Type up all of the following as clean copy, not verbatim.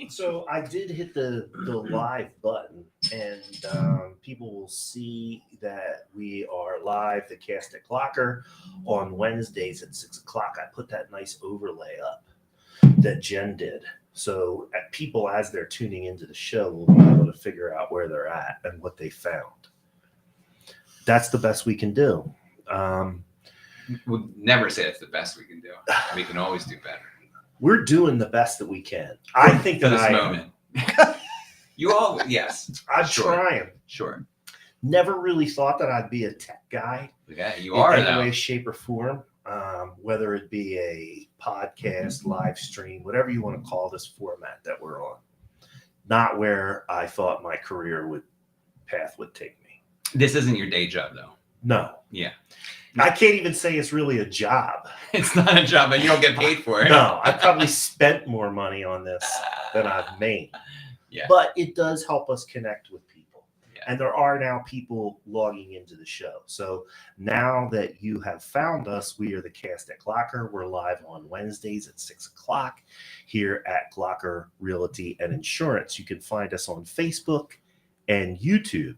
So I did hit the live button, and people will see that we are live, the Cast at Glocker, on Wednesdays at 6 o'clock. I put that nice overlay up that Jen did. So people, as they're tuning into the show, will be able to figure out where they're at and what they found. That's the best we can do. We'll never say it's the best we can do. We can always do better. We're doing the best that we can. I think for that this moment. You all, yes. I'm Sure. trying. Sure. Never really thought that I'd be a tech guy. Yeah, you are in though. any way, shape, or form. Whether it be a podcast, live stream, whatever you want to call this format that we're on. Not where I thought my career path would take me. This isn't your day job though. No. Yeah. I can't even say it's really a job. It's not a job, but you don't get paid for it. No, I probably spent more money on this than I've made. Yeah. But it does help us connect with people. Yeah. And there are now people logging into the show. So now that you have found us, we are the Cast at Glocker. We're live on Wednesdays at 6 o'clock here at Glocker Realty and Insurance. You can find us on Facebook and YouTube,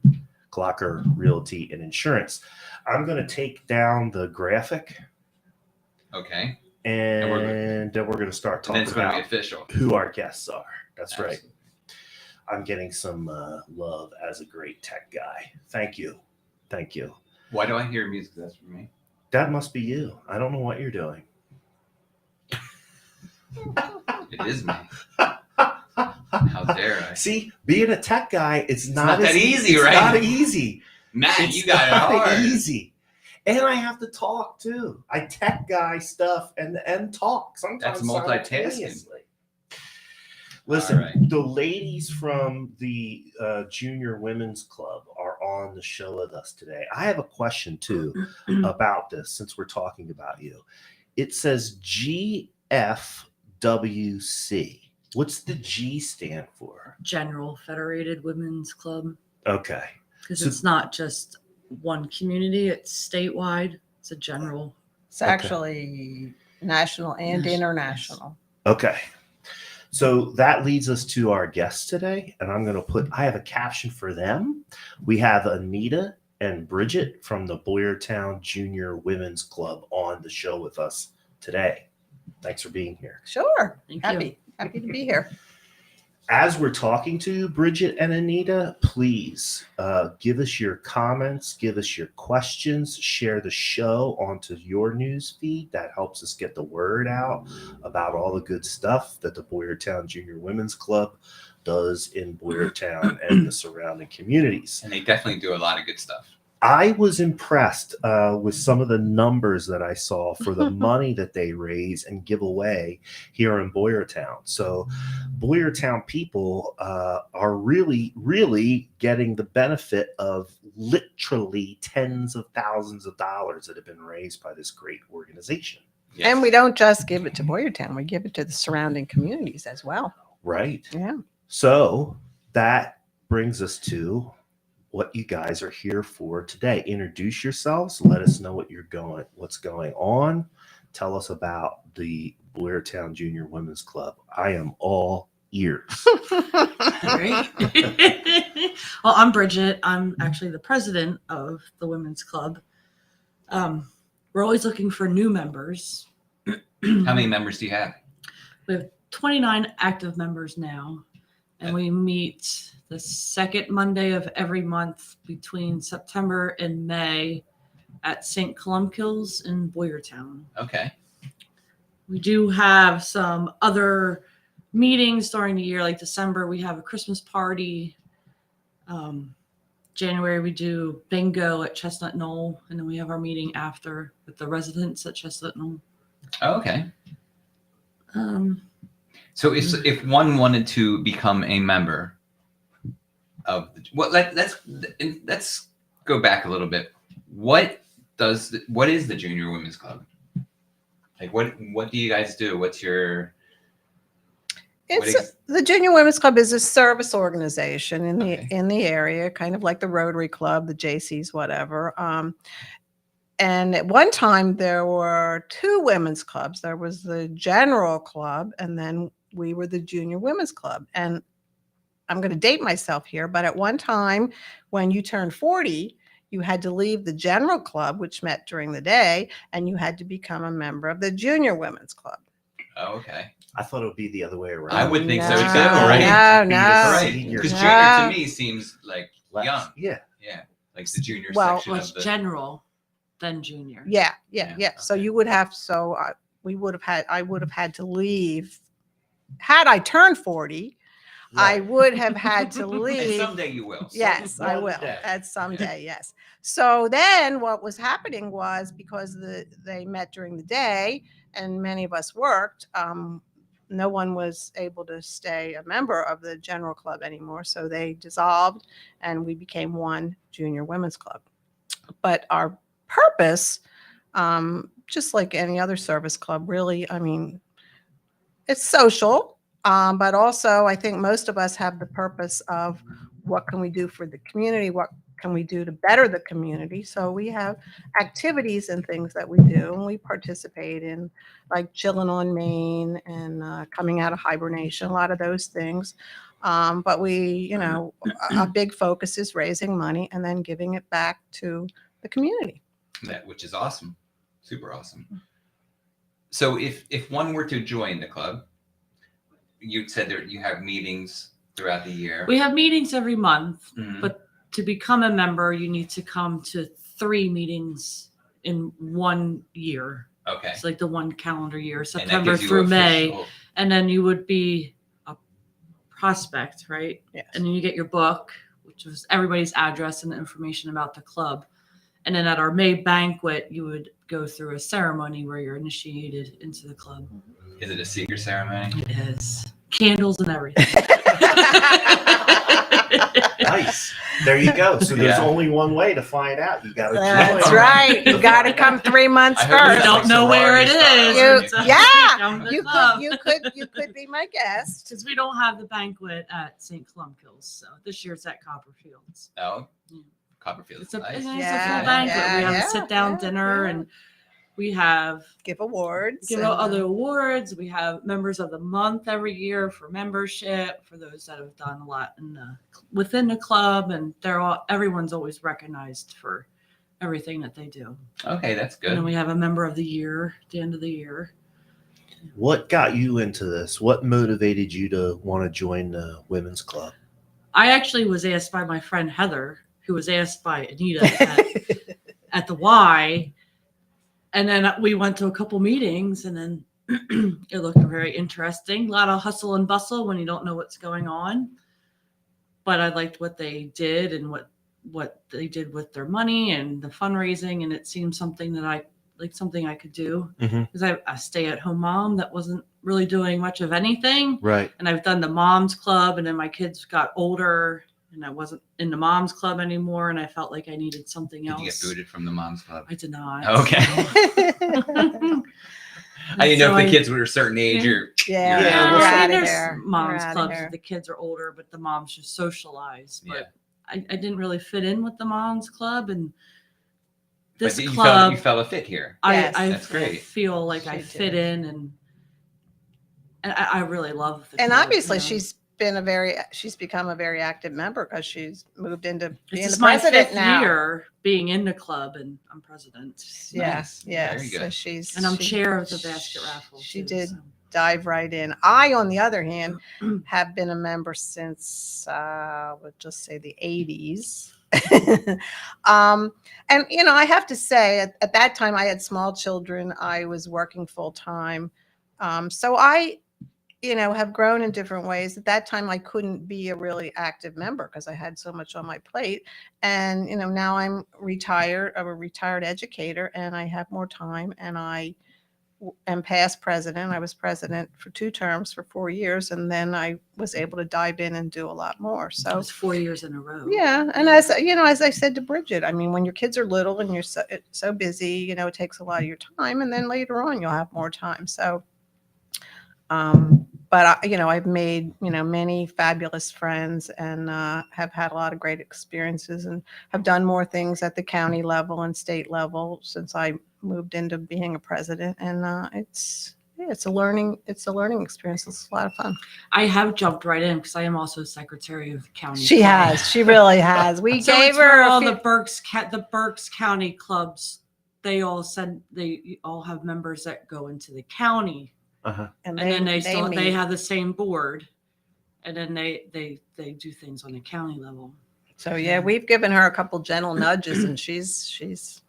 Glocker Realty and Insurance. I'm going to take down the graphic. Okay. And then we're going to start talking about be official. who our guests are. That's Absolutely. right. I'm getting some love as a great tech guy. Thank you. Thank you. Why do I hear music that's for me? That must be you. I don't know what you're doing. It is me. How dare I? See, being a tech guy, it's not that easy, right? It's not easy. Matt, you got it hard. Easy. And I have to talk too. I tech guy stuff and talk sometimes. That's multitasking. Simultaneously. Listen, right. The ladies from the Junior Women's Club are on the show with us today. I have a question too about this since we're talking about you. It says GFWC. What's the G stand for? General Federated Women's Club. Okay. Because it's not just one community, it's statewide. It's a general. It's actually national and international. Okay. So that leads us to our guests today. And I'm going to I have a caption for them. We have Anita and Bridget from the Boyertown Junior Women's Club on the show with us today. Thanks for being here. Sure. Thank Happy to be here. As we're talking to you, Bridget and Anita, please give us your comments, give us your questions, share the show onto your news feed. That helps us get the word out about all the good stuff that the Boyertown Junior Women's Club does in Boyertown and the surrounding communities. And they definitely do a lot of good stuff. I was impressed with some of the numbers that I saw for the money that they raise and give away here in Boyertown. So Boyertown people are really, really getting the benefit of literally tens of thousands of dollars that have been raised by this great organization. Yes. And we don't just give it to Boyertown. We give it to the surrounding communities as well. Right. Yeah. So that brings us to what you guys are here for today. Introduce yourselves. Let us know what's going on. Tell us about the Boyertown Junior Women's Club. I am all ears. Great. Well, I'm Bridget. I'm actually the president of the Women's Club. We're always looking for new members. How many members do you have? We have 29 active members now, and we meet the second Monday of every month between September and May at St. Columbkills in Boyertown. Okay. We do have some other meetings during the year, like December, we have a Christmas party. January, we do bingo at Chestnut Knoll, and then we have our meeting after with the residents at Chestnut Knoll. Oh, okay. So if one wanted to become a member of let's go back a little bit. What is the Junior Women's Club? Like what do you guys do? What's your The Junior Women's Club is a service organization in Okay. the area, kind of like the Rotary Club, the JCs, whatever. And at one time there were two women's clubs. There was the general club, and then we were the junior women's club. And I'm going to date myself here, but at one time when you turned 40, you had to leave the general club, which met during the day, and you had to become a member of the junior women's club. Oh, okay. I thought it would be the other way around. I would think so too, No, right? no, Right. Senior Because club. junior to me seems like Less. young. Yeah. Yeah. Like the junior Well, section Well, it's of the. general, then junior. Yeah. Yeah, So okay. you would have, I would have had to leave. Had I turned 40, I Right. would have had to And leave. someday you will. Yes, I One will. day. At someday, yes. So then what was happening was, because they met during the day and many of us worked, no one was able to stay a member of the general club anymore. So they dissolved and we became one junior women's club. But our purpose, just like any other service club, really, I mean, it's social. But also, I think most of us have the purpose of what can we do for the community? What can we do to better the community? So we have activities and things that we do, and we participate in, like chilling on Main and coming out of hibernation, a lot of those things. But a big focus is raising money and then giving it back to the community. Which is awesome. Super awesome. So if one were to join the club, you said that you have meetings throughout the year. We have meetings every month, Mhm. but to become a member, you need to come to 3 meetings in 1 year. Okay. It's like the 1 calendar year, And that September gives you through May. official- And then you would be a prospect, right? Yes. And then you get your book, which was everybody's address and information about the club. And then at our May banquet, you would go through a ceremony where you're initiated into the club. Is it a secret ceremony? It is. Candles and everything. Nice. There you go. So there's Yeah. only one way to find out. You got to That's join. right. You got to come 3 months I hope We it's first. not don't know where it is. You- yeah, Come to the You club. you could be my guest. Since we don't have the banquet at St. Columbkills, so this year it's at Copperfields. Oh, Yeah. Copperfield. It's a, Nice. it's a Yeah, full banquet. yeah, We have yeah, a sit down yeah, dinner, yeah. and we have Give awards. give and, out other awards. We have members of the month every year for membership for those that have done a lot within the club, and everyone's always recognized for everything that they do. Okay, that's And then good. we have a member of the year at the end of the year. What got you into this? What motivated you to want to join the women's club? I actually was asked by my friend Heather, who was asked by Anita at the Y. And then we went to a couple meetings, and then it looked very interesting. A lot of hustle and bustle when you don't know what's going on. But I liked what they did and what they did with their money and the fundraising. And it seemed something that something I could do, because I'm a stay-at-home mom that wasn't really doing much of anything. Right. And I've done the moms club, and then my kids got older and I wasn't in the moms club anymore. And I felt like I needed something Did else. you get booted from the mom's club? I did not. Okay. I didn't know if the kids were a certain age or. Yeah, Yeah, you're well, out of there's here. moms You're outta clubs here. where the kids are older, but the moms just socialize. Yeah. But I didn't really fit in with the moms club, and But this you club, felt a fit here. Yes. I That's great. feel like I She fit did. in, and I really love the And club, obviously, you know. she's become a very active member because she's moved into being This the is my president 5th now. year being in the club, and I'm president. Yeah, Nice. yeah. Very So good. she's And I'm she- chair of the basket raffle. She too, did so. dive right in. I, on the other hand, have been a member since we'll just say the 80s. And I have to say, at that time I had small children. I was working full time. So I have grown in different ways. At that time, I couldn't be a really active member because I had so much on my plate. And, now I'm retired. I'm a retired educator, and I have more time, and I am past president. I was president for 2 terms for 4 years, and then I was able to dive in and do a lot more. It So, was 4 years in a row. yeah. And as I said to Bridget, I mean, when your kids are little and you're so busy, it takes a lot of your time, and then later on you'll have more time. So, but I've made, many fabulous friends and have had a lot of great experiences and have done more things at the county level and state level since I moved into being a president. And it's a learning experience. It's a lot of fun. I have jumped right in because I am also secretary of the county. She club. has. She really has. We So gave it's where her a all few- the Berks County clubs. They all have members that go into the county, Uh-huh. and then they meet. have the same board, and then they do things on the county level. So yeah, we've given her a couple gentle nudges, and she's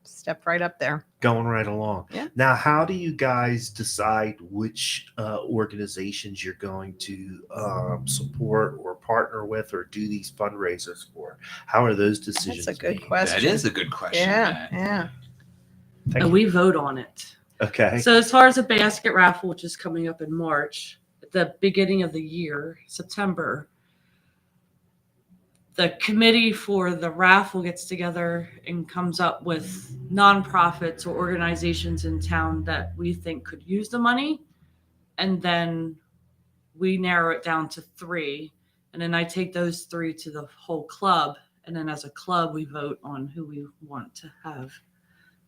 stepped right up there. Going right along. Yeah. Now, how do you guys decide which organizations you're going to support or partner with or do these fundraisers for? How are those decisions That's a good made? question. That is a good question. Yeah, Matt. yeah. Thank And you. we vote on it. Okay. So as far as the basket raffle, which is coming up in March, at the beginning of the year, September, the committee for the raffle gets together and comes up with nonprofits or organizations in town that we think could use the money. And then we narrow it down to 3. And then I take those 3 to the whole club. And then as a club, we vote on who we want to have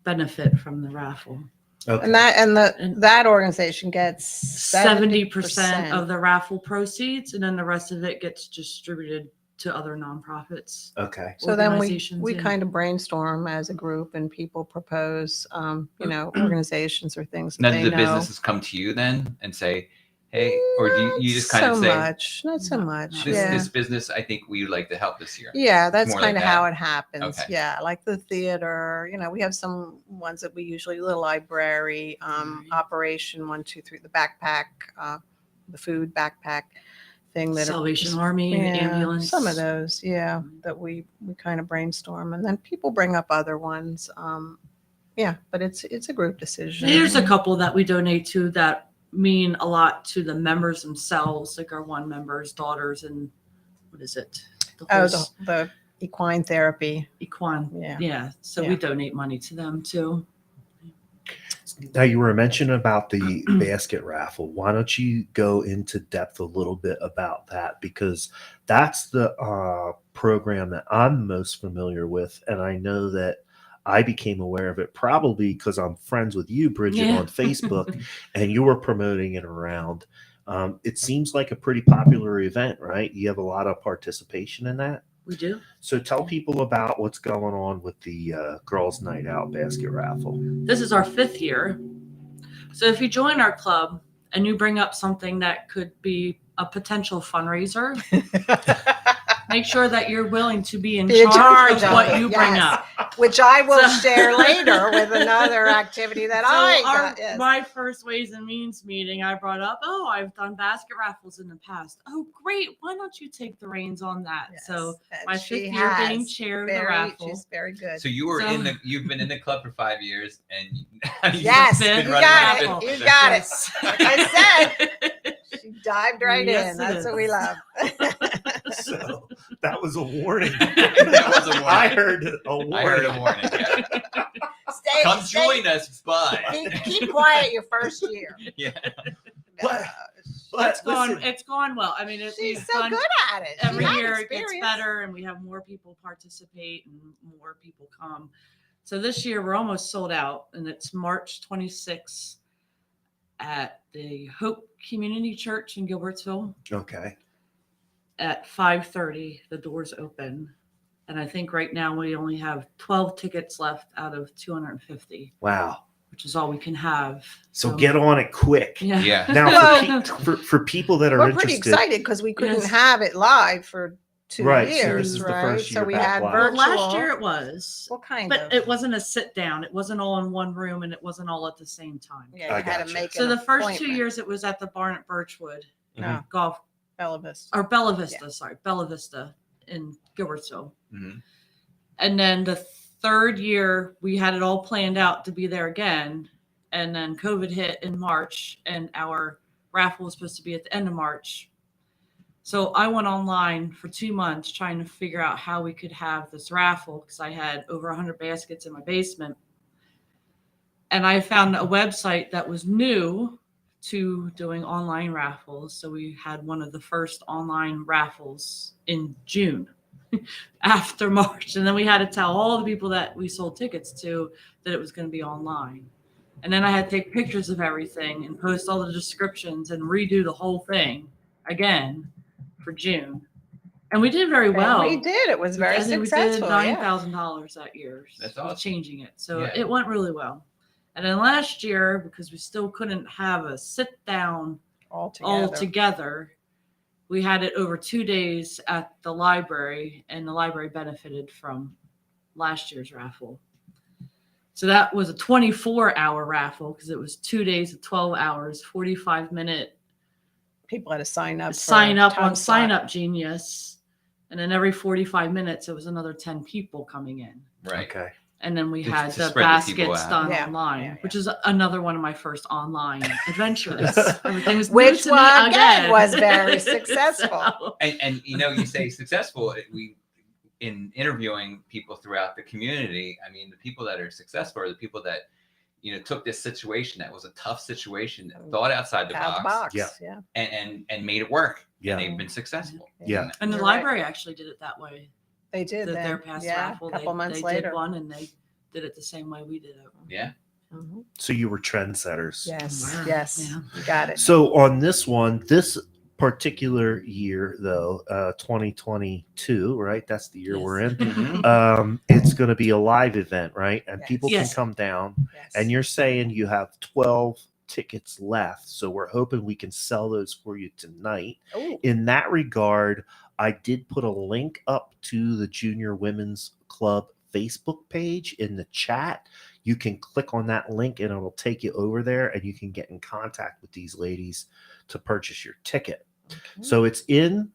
benefit from the raffle. Okay. And that organization gets 70% of the raffle proceeds, and then the rest of it gets distributed to other nonprofits. Okay. So then organizations, we yeah. kind of brainstorm as a group, and people propose, organizations or things that Now, they do the know. businesses come to you then and say, "Hey," or do you just kind of so say, much, not so much. "This business, I think we would like to help this year." Yeah, that's more like kind of that. how it happens. Okay. Yeah, like the theater, we have some ones that we usually, the library, Operation 1, 2, 3, the backpack, the food backpack thing that Salvation Army, and ambulance. Some of those, that we kind of brainstorm, and then people bring up other ones. But it's a group decision. There's a couple that we donate to that mean a lot to the members themselves, like our one member's daughters and what is it? The equine therapy. Equine. Yeah. Yeah. So we donate money to them too. Now, you were mentioning about the basket raffle. Why don't you go into depth a little bit about that? Because that's the program that I'm most familiar with. And I know that I became aware of it probably because I'm friends with you, Bridget, Yeah. on Facebook, and you were promoting it around. It seems like a pretty popular event, right? You have a lot of participation in that. We do. So tell people about what's going on with the Girls Night Out basket raffle. This is our 5th year. So if you join our club and you bring up something that could be a potential fundraiser, make sure that you're willing to be in charge of what you bring up. Which I will So- share later with another activity that I got. Yes. My first Ways and Means meeting, I brought up, I've done basket raffles in the past. Oh, great. Why don't you take the reins on that? Yes. So And my she 5th year has being chair of the raffle. She's very good. So you were So- you've been in the club for 5 years, and you've Yes, been you running got the it. business. You got it. Yes. Like I said, she dived right Yes, in. it That's what we is. love. So that was a warning. That was a warning. I heard a warning. I heard a warning. Yeah. Come join us, but Keep quiet your first year. yeah. But listen, It's gone well. I mean, She's we've so done good at it. every She has year it gets experience. better and we have more people participate and more people come. So this year we're almost sold out, and it's March 26th at the Hope Community Church in Gilbertsville okay. at 5:30. The doors open. And I think right now we only have 12 tickets left out of 250, Wow. which is all we can have. So get on it quick. Yeah. Yeah. Now, Well, for people that are We're interested, pretty excited because we couldn't Yes. have it live for 2 Right, so years, this is the right? first So year we back had live. Well, virtual. last year it was. What kind But of? it wasn't a sit down. It wasn't all in one room, and it wasn't all at the same time. Yeah, I you had gotcha. to make So an the first 2 appointment. years it was at the barn at Birchwood No, Golf Bella Vista. or Bella Vista, sorry, Bella Vista in Gilbertsville. Mhm. And then the 3rd year we had it all planned out to be there again, and then COVID hit in March, and our raffle was supposed to be at the end of March. So I went online for 2 months trying to figure out how we could have this raffle because I had over 100 baskets in my basement. And I found a website that was new to doing online raffles. So we had one of the first online raffles in June after March. And then we had to tell all the people that we sold tickets to that it was going to be online. And then I had to take pictures of everything and post all the descriptions and redo the whole thing again for June. And we did very well. And we did. It was very I think successful. We did yeah. $9,000 that year. That's with awesome. Changing it. So Yeah. it went really well. And then last year, because we still couldn't have a sit down All all together. together, we had it over 2 days at the library, and the library benefited from last year's raffle. So that was a 24-hour raffle because it was 2 days of 12 hours, 45-minute People had to sign up. sign up on time Sign slot. Up Genius. And then every 45 minutes, it was another 10 people coming in. Right. Okay. And then we To- had to the spread the people baskets out. done Yeah, online, yeah, yeah. which is another one of my first online adventures. Everything was new Which to me one, again, again. was very successful. So- And you say successful. We in interviewing people throughout the community. I mean, the people that are successful are the people that took this situation that was a tough situation, thought outside the Out of the box, box. Yeah. Yeah. and made it work. Yeah. And they've been successful. Yeah. And the You're right. library actually did it that way. They did. Their then. past yeah. raffle, A couple months they later. did one, and they did it the same way we did it. Yeah. Mhm. So you were trendsetters. Yes. Wow. Yes. Yeah. You got it. So on this one, this particular year, though, 2022, right? That's the year Yes. we're in. Mhm. It's going to be a live event, right? And Yes. people Yes. can come down. Yes. And you're saying you have 12 tickets left. So we're hoping we can sell those for you tonight. Ooh. In that regard, I did put a link up to the Junior Women's Club Facebook page in the chat. You can click on that link and it'll take you over there and you can get in contact with these ladies to purchase your ticket. Okay. So it's in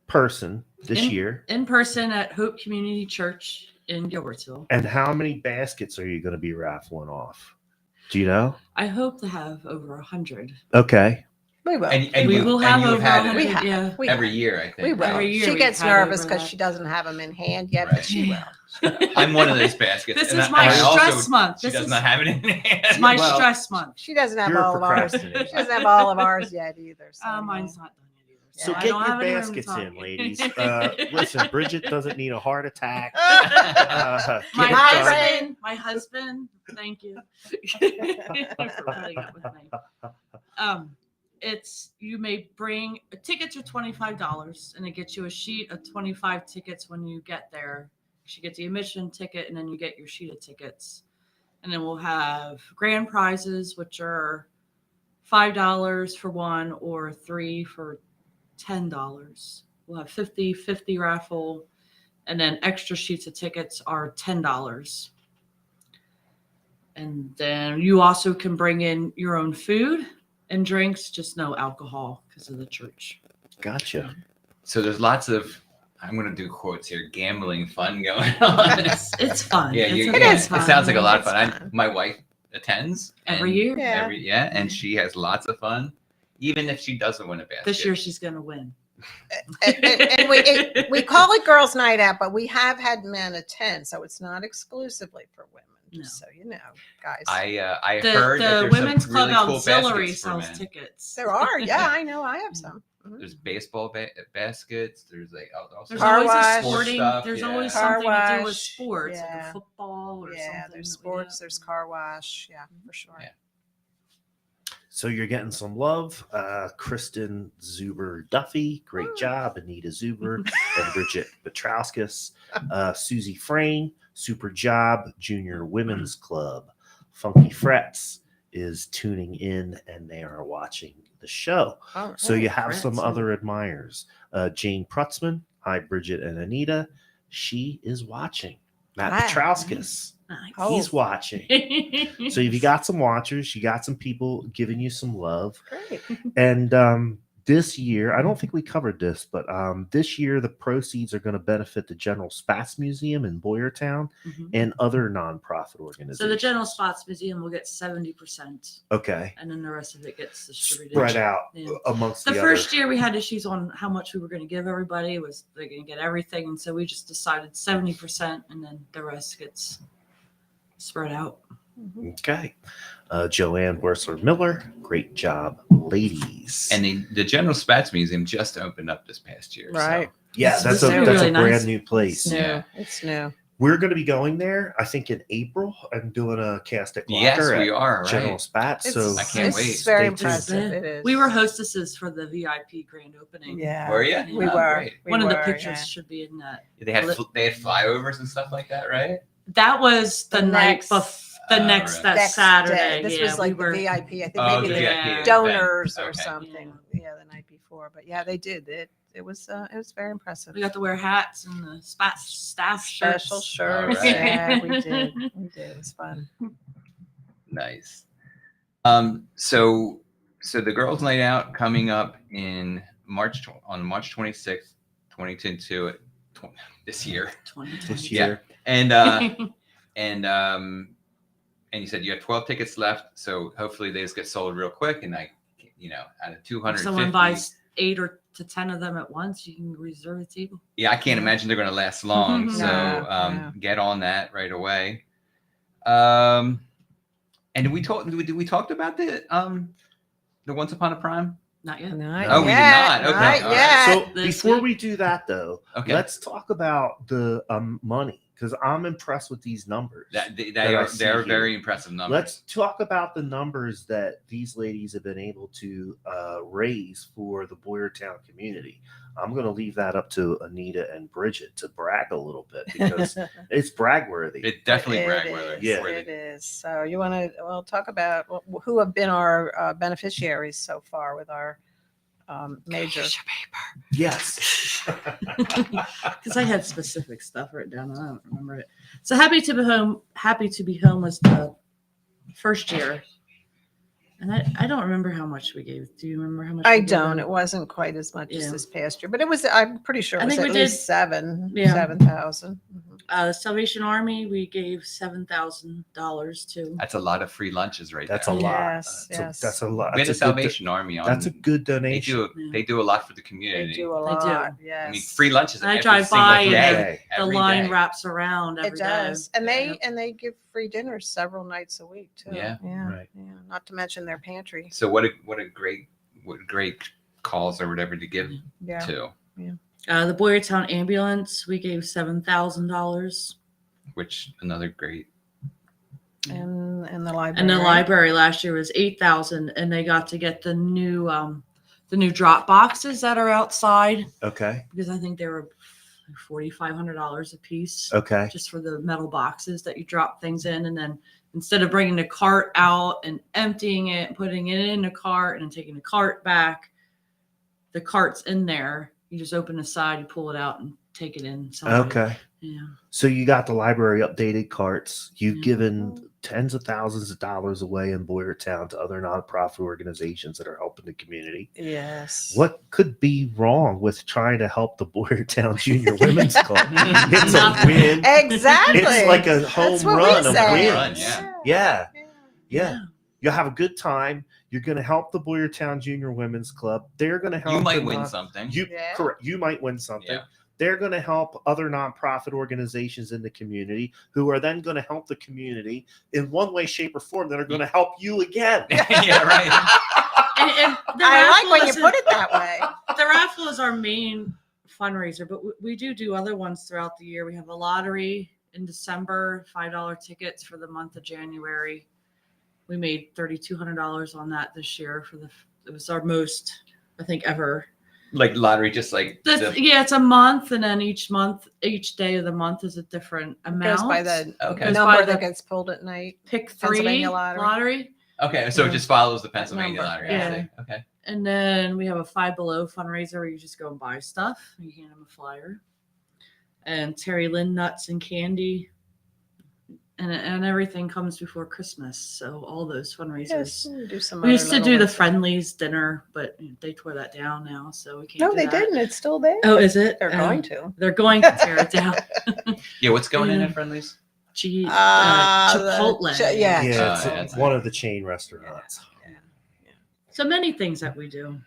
person this year. In person at Hope Community Church in Gilbertsville. And how many baskets are you going to be raffling off? Do you know? I hope to have over 100. Okay. We will. And We you, will and have you over had 100. it We have. Yeah. We every have. year, I think. We will. Every year She we've gets had nervous over because that. she doesn't have them in hand yet, Right. but she will. I'm one of those baskets. This and is my I also- stress month. She This does is not have it in hand. it's my Well, stress month. She doesn't have You're a all of ours. She procrastinator. doesn't have all of ours yet either. So Mine's not done yet either. So I get don't your have any room to baskets talk. in, ladies. Listen, Bridget doesn't need a heart attack. My Get it husband- done. My husband, thank you for putting up with me. It's you may bring tickets are $25, and it gets you a sheet of 25 tickets when you get there. You get the admission ticket, and then you get your sheet of tickets, and then we'll have grand prizes, which are $5 for one or 3 for $10. We'll have 50-50 raffle, and then extra sheets of tickets are $10. And then you also can bring in your own food and drinks, just no alcohol because of the church. Gotcha. So there's lots of, I'm going to do quotes here, gambling fun going on. It's fun. Yeah, It's you, a yeah, good it time. sounds like a lot of It's fun. fun. My wife attends Every and year. Yeah. and she has lots of fun, even if she doesn't win a basket. This year she's gonna win. and we call it girls' night out, but we have had men attend, so it's not exclusively for women. Just so you know, guys. I The, heard that the there's Women's some Club really cool Auxiliary baskets for sells men. tickets. there are, yeah, I know, I have some. Mhm. There's baseball baskets. There's like also There's Car always wash. a sporting. Stuff, There's yeah. always Car something to do with wash, sports, like yeah. a football or Yeah, something. there's that we do. sports, there's car wash, yeah, for sure. Yeah. So you're getting some love. Kristen Zuber Duffy, great job. Anita Zuber and Bridget Petrauskas. Susie Frayne, super job. Junior Women's Club. Funky Frets is tuning in and they are watching the show. Oh, So you have Frets, some yeah. other admirers. Jane Prutzman. Hi, Bridget and Anita. She is watching. Matt Wow. Petrauskas. Nice. Oh. He's watching. So if you got some watchers, you got some people giving you some love. great. And this year, I don't think we covered this, but this year the proceeds are going to benefit the General Spatz Museum in Boyertown Mhm. and other nonprofit organizations. So the General Spots Museum will get 70%, Okay. and then the rest of it gets distributed. Spread out Yeah. amongst The the first other. year we had issues on how much we were going to give everybody. Was they're going to get everything, and so we just decided 70%, and then the rest gets spread out. Okay. Joanne Worsler Miller, great job, ladies. And the General Spatz Museum just opened up this past year. Right. yeah, It's that's really a brand nice. new place. It's new. Yeah. It's new. We're going to be going there, I think, in April. I'm doing a Cast at So, Glocker yes, we at are. General Right. Spatz. So I can't it's wait. very Stay tuned. impressive. Yeah. It is. We were hostesses for the VIP grand opening. Yeah. Were you? We Oh, were. great. We One of the were, pictures yeah. should be in that. They had flyovers and stuff like that, right? That was the night next- the next right. that Next Saturday. day. This yeah, was like we were, the VIP. I think Oh, maybe the the VIP Yeah. event. donors or Okay. something. Yeah, the night before. But yeah, they did. It was very impressive. we got to wear hats and the staff Special shirts. shirts. All right. Yeah, we did. We did. It was fun. Nice. So the girls' night out coming up in March on March 26th, 2022 this year. 2020. this Yeah. year. And you said you have 12 tickets left, so hopefully they just get sold real quick. And out of 250, If someone buys 8 or to 10 of them at once, you can reserve a table. yeah, I can't imagine they're going to last long. So No. get on that right away. And did we talked about the Once Upon a Prime? Not yet. Not Oh, we did yet, not. Okay, Not all right. yet. So This before week. we do that, though, Okay. let's talk about the money, because I'm impressed with these numbers. They that I are see they're here. very impressive numbers. Let's talk about the numbers that these ladies have been able to raise for the Boyertown community. I'm going to leave that up to Anita and Bridget to brag a little bit because it's brag-worthy. It definitely It brag is, worthy. Yeah. It is. So you want to talk about who have been our beneficiaries so far with our major. Yes. Because I had specific stuff written down and I don't remember it. So Happy to Be Home was the first year. And I don't remember how much we gave. Do you remember how much? I we gave don't. them? It wasn't quite as much Yeah. as this past year, but it was. I'm pretty sure it I was think at we least did- seven. Yeah. 7,000. The Salvation Army, we gave $7,000 to. That's a lot of free lunches right That's a there. lot. Yes, That's yes. that's a lot. We had the That's a good Salvation Army on. That's a good they donation. do a lot for the They community. do a They do. lot. Yes. I mean, free lunches. I every drive single by and day, The every line day. wraps around every It day. does, and they Yep. and they give free dinners several nights a week too. Yeah. Right. Yeah. Not to mention their pantry. So what a great cause or whatever to give Yeah. to, The Boyertown ambulance, we gave $7,000. which another great. And the library. And the library last year was $8,000, and they got to get the new drop boxes that are outside Okay. because I think they were $4,500 a piece Okay. just for the metal boxes that you drop things in, and then instead of bringing the cart out and emptying it, and putting it in a cart, and then taking the cart back, the cart's in there. You just open the side, you pull it out, and take it in. Okay. Yeah. So you got the library updated carts. You've Yeah. given tens of thousands of dollars away in Boyertown to other nonprofit organizations that are helping the community. Yes. What could be wrong with trying to help the Boyertown Junior Women's Club? It's a win. Exactly. It's like a home That's what run we of say. wins. Run, yeah. Yeah. Yeah. You'll have a good time. You're going to help the Boyertown Junior Women's Club. They're going to help. You might the win non- something. Yeah. Correct. You might win something. Yeah. They're going to help other nonprofit organizations in the community who are then going to help the community in one way, shape, or form that are going to help you again. Yeah, right. And the I like raffle when you is- put it that way. The raffle is our main fundraiser, but we do other ones throughout the year. We have a lottery in December, $5 tickets for the month of January. We made $3,200 on that this year it was our most, I think, ever. Like lottery, just like Yeah, it's a month, and then each day of the month is a different amount. Goes by the Okay. Goes number by that the- gets pulled at night. Pick 3 Pennsylvania lottery. Okay, so it Yeah. just follows the Pennsylvania number, lottery. I yeah. see. Okay. And then we have a Five Below fundraiser where you just go and buy stuff. You hand them a flyer. And Terry Lynn nuts and candy. And everything comes before Christmas. So all those fundraisers. Yes, we do some. We used to other do the little ones. Friendlies dinner, but they tore that down now. So we can't No, do they that. didn't. It's still there. Oh, is it? They're going to. They're going to tear it down. Yeah, what's going in Yeah. at Friendlies? Chipotle. Yeah. Yeah, it's that's one of the chain restaurants. So many things that we do.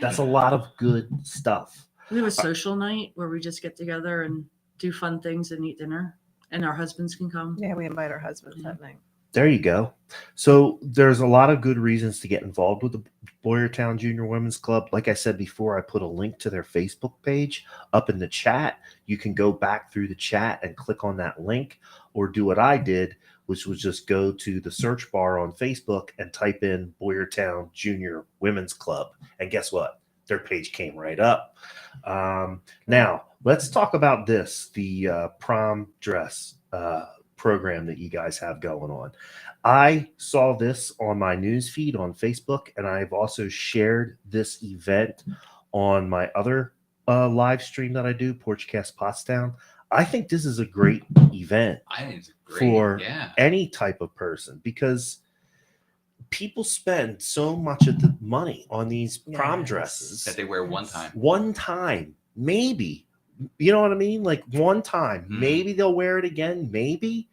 That's a lot of good stuff. We have a social night where we just get together and do fun things and eat dinner, and our husbands can come. Yeah, we invite our husbands Yeah. that night. There you go. So there's a lot of good reasons to get involved with the Boyertown Junior Women's Club. Like I said before, I put a link to their Facebook page up in the chat. You can go back through the chat and click on that link, or do what I did, which was just go to the search bar on Facebook and type in Boyertown Junior Women's Club. And guess what? Their page came right up. Now, let's talk about this, the prom dress program that you guys have going on. I saw this on my news feed on Facebook, and I've also shared this event on my other live stream that I do, Porchcast Pottstown. I think this is a great event I think it's great. for Yeah. any type of person, because people spend so much of the money on these prom Yes. dresses That they wear one time. one time, maybe. You know what I mean? Like one time, maybe they'll wear it again, maybe.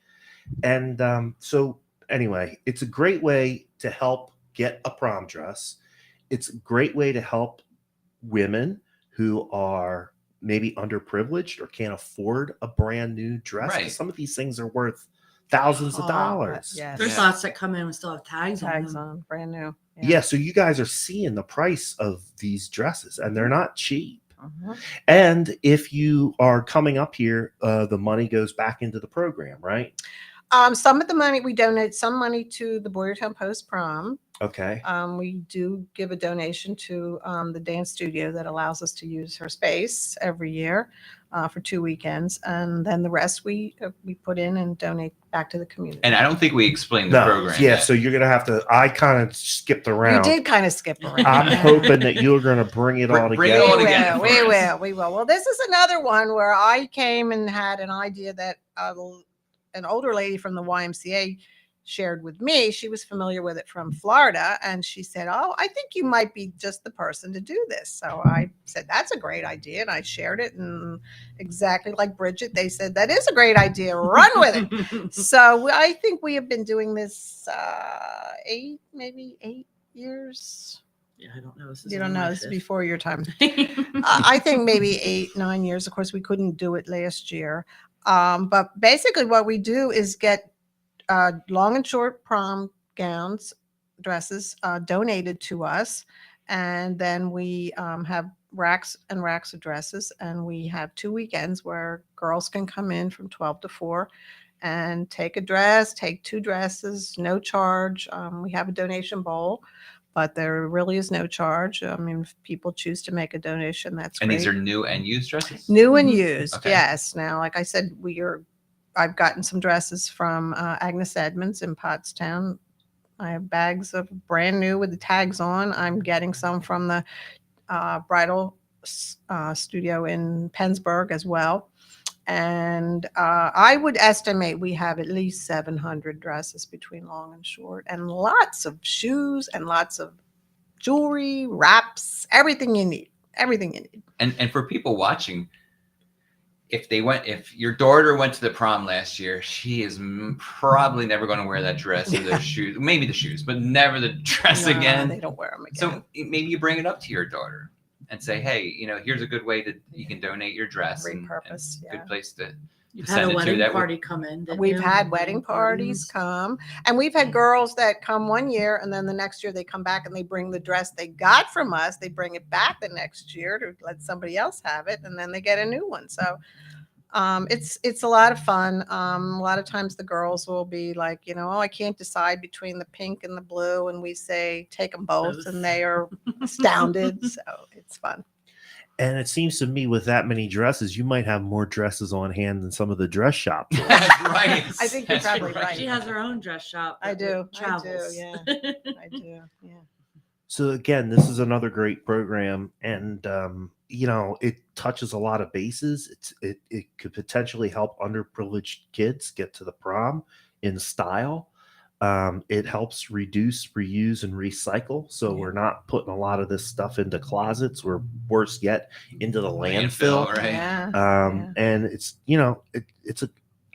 And so anyway, it's a great way to help get a prom dress. It's a great way to help women who are maybe underprivileged or can't afford a brand new dress. 'Cause Right. some of these things are worth thousands of dollars. Yes. There's Yeah. lots that come in and still have tags on Tags them. on, brand new. Yeah, so you guys are seeing the price of these dresses, and they're not cheap. Mhm. And if you are coming up here, the money goes back into the program, right? Some of the money we donate some money to the Boyertown Post Prom. Okay. We do give a donation to the dance studio that allows us to use her space every year for 2 weekends, and then the rest we put in and donate back to the community. And I don't think we explained the No, program. yeah, yet. so you're going to have to, I kind of skipped you around. did kind of skip around. I'm hoping that you're going to bring it all Bring it together. all we together will, for we us. will, we will. Well, this is another one where I came and had an idea that an older lady from the YMCA shared with me. She was familiar with it from Florida, and she said, "Oh, I think you might be just the person to do this." So I said, "That's a great idea," and I shared it. And exactly like Bridget, they said, "That is a great idea. Run with it." So I think we have been doing this maybe 8 years. Yeah, I don't know. This is You don't only know, my this is fifth. before your time. I think maybe 8, 9 years. Of course, we couldn't do it last year. But basically, what we do is get long and short prom gowns, dresses donated to us. And then we have racks and racks of dresses. And we have 2 weekends where girls can come in from 12 to 4 and take a dress, take 2 dresses, no charge. We have a donation bowl, but there really is no charge. I mean, if people choose to make a donation, that's And great. these are new and used dresses? New and Mhm. used, Okay. yes. Now, like I said, I've gotten some dresses from Agnes Edmonds in Pottstown. I have bags of brand new with the tags on. I'm getting some from the bridal studio in Pennsburg as well. And I would estimate we have at least 700 dresses between long and short, and lots of shoes and lots of jewelry, wraps, everything you need. Everything you need. And for people watching, if your daughter went to the prom last year, she is probably never going to wear that dress or those shoes. Maybe the shoes, but never the dress No, again. They don't wear them again. So maybe you bring it up to your daughter and say, hey, here's a good way that you can donate your dress. Repurpose, and yeah. Good place to You've send had it a to. wedding That would- party come in. didn't We've you? had wedding parties come, and we've had girls that come one year, and then the next year they come back and they bring the dress they got from us. They bring it back the next year to let somebody else have it, and then they get a new one. So it's a lot of fun. A lot of times the girls will be like, I can't decide between the pink and the blue, and we say take them both, Both. and they are astounded. So it's fun. And it seems to me with that many dresses, you might have more dresses on hand than some of the dress shops. That's right. I think you're That's probably right. She has her own dress shop. I that do, Travels. yeah. I do, yeah. So again, this is another great program, and it touches a lot of bases. It could potentially help underprivileged kids get to the prom in style. It helps reduce, reuse, and recycle. So we're not putting a lot of this stuff into closets, or worse yet, into the landfill. Right. Yeah. And it's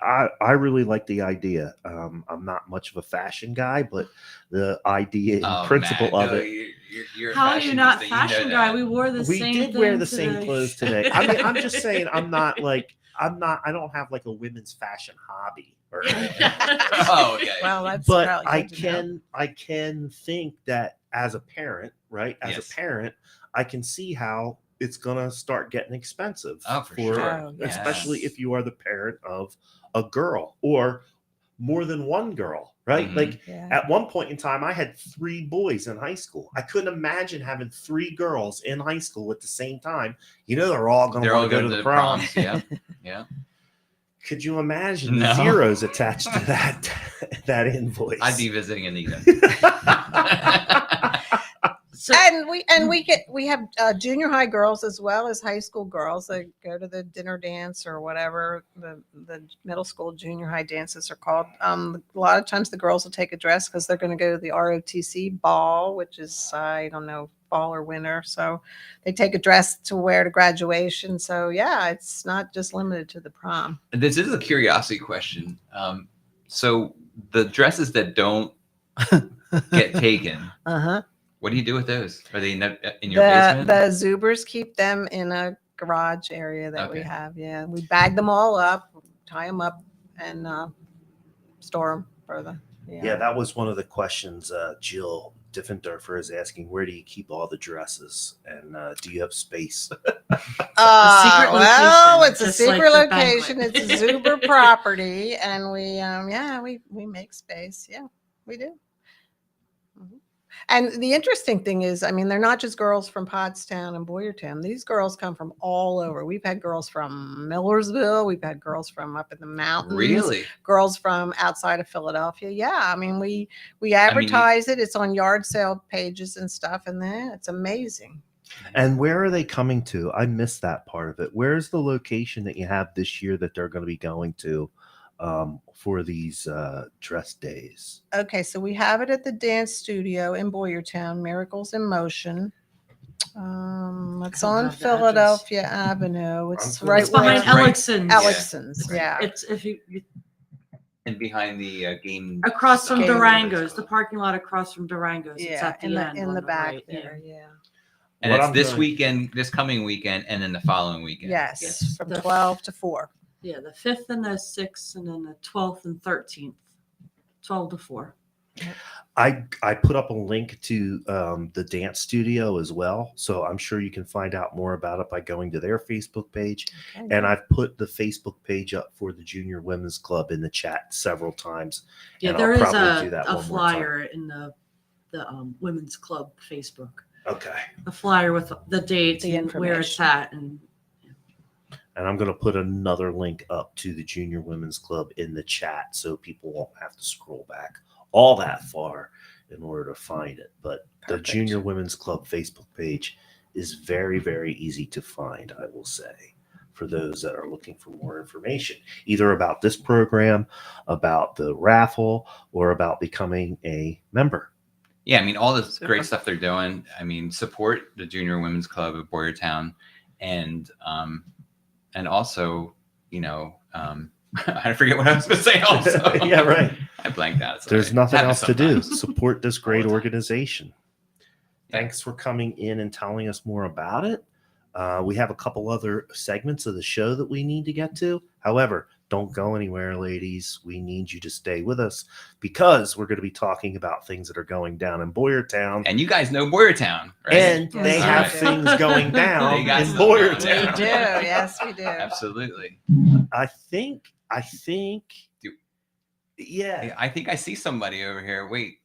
I really like the idea. I'm not much of a fashion guy, but the idea and principle Matt, of no, it. You're How are you not fashionista, fashion know guy? that. We wore the We same did thing wear the today. same clothes today. I mean, I'm just saying, I don't have like a women's fashion hobby Or, Oh, okay. Well, that's but probably I good to know. can think that as a parent, right? As Yes. a parent, I can see how it's gonna start getting expensive. Oh, for sure. Oh, yes. Especially if you are the parent of a girl or more than one girl, right? Mhm. Like Yeah. at one point in time, I had 3 boys in high school. I couldn't imagine having 3 girls in high school at the same time. You know, they're all going to They're all want to go going to to the the prom. proms. Yeah. Yeah. Could you imagine the No. zeros attached to that invoice? I'd be visiting Anita. So And we have junior high girls as well as high school girls that go to the dinner dance or whatever the middle school junior high dances are called. A lot of times the girls will take a dress because they're going to go to the ROTC ball, which is I don't know, fall or winter. So they take a dress to wear to graduation. So yeah, it's not just limited to the prom. This is a curiosity question. So the dresses that don't get taken, Uh-huh. what do you do with those? Are they in The your basement? Zubers keep them in a garage area that we Okay. have. Yeah, we bag them all up, tie them up, and store them for the. Yeah, that was one of the questions Jill Diffendorfer is asking. Where do you keep all the dresses? And do you have space? secret Well, location, it's a just like secret the location. banquet. It's a Zuber property, and we make space. Yeah, we do. Mhm. And the interesting thing is, I mean, they're not just girls from Pottstown and Boyertown. These girls come from all over. We've had girls from Millersville. We've had girls from up in the mountains. Really? Girls from outside of Philadelphia. Yeah, I mean, we advertise it. It's on yard sale pages and stuff, and then it's amazing. And where are they coming to? I missed that part of it. Where's the location that you have this year that they're going to be going to for these dress days? Okay, so we have it at the dance studio in Boyertown, Miracles in Motion. It's don't on have the address. Philadelphia Avenue. It's I'm right it's behind It's right- Ellickson's. Ellickson's. Yeah. It's if you And behind the game. across from Game Durango's, the parking lot across from Durango's. It's Yeah, at the in end the on back right, there. Yeah. And What it's I'm this doing- weekend, this coming weekend, and then the following weekend. Yes, Yes, from the- 12 to 4. Yeah, the 5th and the 6th, and then the 12th and 13th, 12 to 4. I put up a link to the dance studio as well, so I'm sure you can find out more about it by going to their Facebook page. Okay. And I've put the Facebook page up for the Junior Women's Club in the chat several times. Yeah, And there I'll is probably do that a one more time. flyer in the women's club Facebook. Okay. A flyer with the dates The and where it's information. at, and And I'm going to put another link up to the Junior Women's Club in the chat so people won't have to scroll back all that far in order to find it. But Perfect. the Junior Women's Club Facebook page is very, very easy to find, I will say, for those that are looking for more information, either about this program, about the raffle, or about becoming a member. Yeah, I mean, all the Super. great stuff they're doing. I mean, support the Junior Women's Club of Boyertown, and also, you know, I forget what I was going to say. Also, Yeah, right. I blanked out. It's There's okay. nothing Happens else to do. sometimes. Support this great All the time. organization. Thanks for coming in and telling us more about it. We have a couple other segments of the show that we need to get to. However, don't go anywhere, ladies. We need you to stay with us because we're going to be talking about things that are going down in Boyertown. And you guys know Boyertown, right? And Yes, they I have do. things going down They got in stuff going We down. Boyertown. do. Yes, we do. Absolutely. I think, yeah, Hey, I think I see somebody over here. Wait,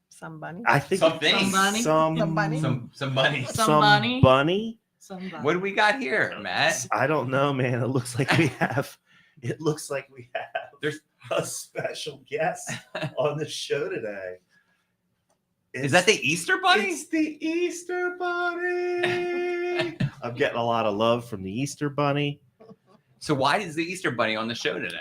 Somebody. I think Something. Somebody. Somebody. some bunny. Somebody. bunny. somebody. What do we got here, Matt? I don't know, man. It looks like we have. It looks like we have. There's- a special guest on the show today. Is that the Easter bunny? It's the Easter Bunny. I'm getting a lot of love from the Easter Bunny. So why is the Easter bunny on the show today?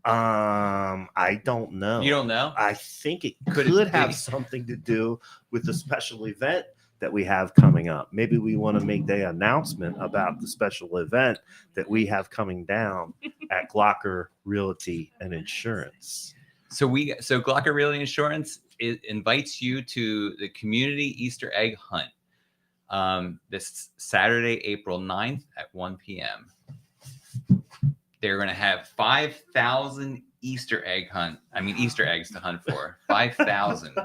I don't know. You don't know? I think it Could could it have be? something to do with the special event that we have coming up. Maybe we want to make the announcement about the special event that we have coming down at Glocker Realty and Insurance. So Glocker Realty Insurance invites you to the community Easter egg hunt this Saturday, April 9th at 1 p.m. They're going to have 5,000 Easter egg hunt. I mean, Easter eggs to hunt for. 5,000.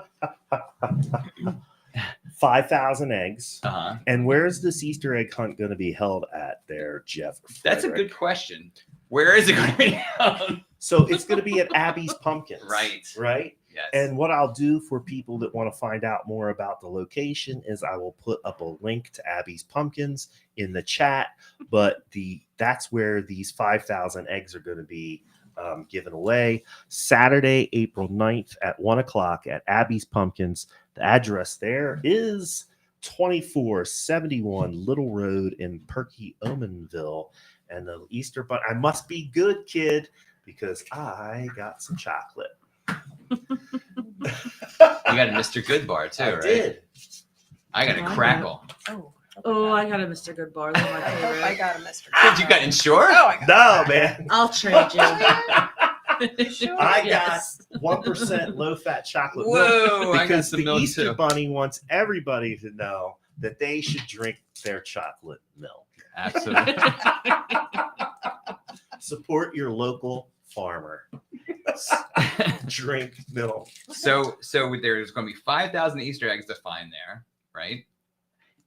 5,000 eggs. Uh-huh. And where's this Easter egg hunt going to be held at there, Jeff? That's a Frederick? good question. Where is it going to be held? So it's going to be at Abby's Pumpkins. Right. Right. Yes. And what I'll do for people that want to find out more about the location is I will put up a link to Abby's Pumpkins in the chat. But that's where these 5,000 eggs are going to be given away. Saturday, April 9th at 1 o'clock at Abby's Pumpkins. The address there is 2471 Little Road in Perky, Omenville. And the Easter Bunny, I must be good, kid, because I got some chocolate. You got a Mr. Good bar too, I right? did. I got a Oh, I crackle. Oh, I got a Mr. Good bar. They're my I hope I favorite. got a Mr. Did you got insured? Oh, I got No, man. I'll trade you. Sure. I Yes. got 1% low-fat chocolate milk Whoa, I got because some the milk Easter too. Bunny wants everybody to know that they should drink their chocolate milk. Absolutely. Support your local farmer. Drink milk. So there's going to be 5,000 Easter eggs to find there, right?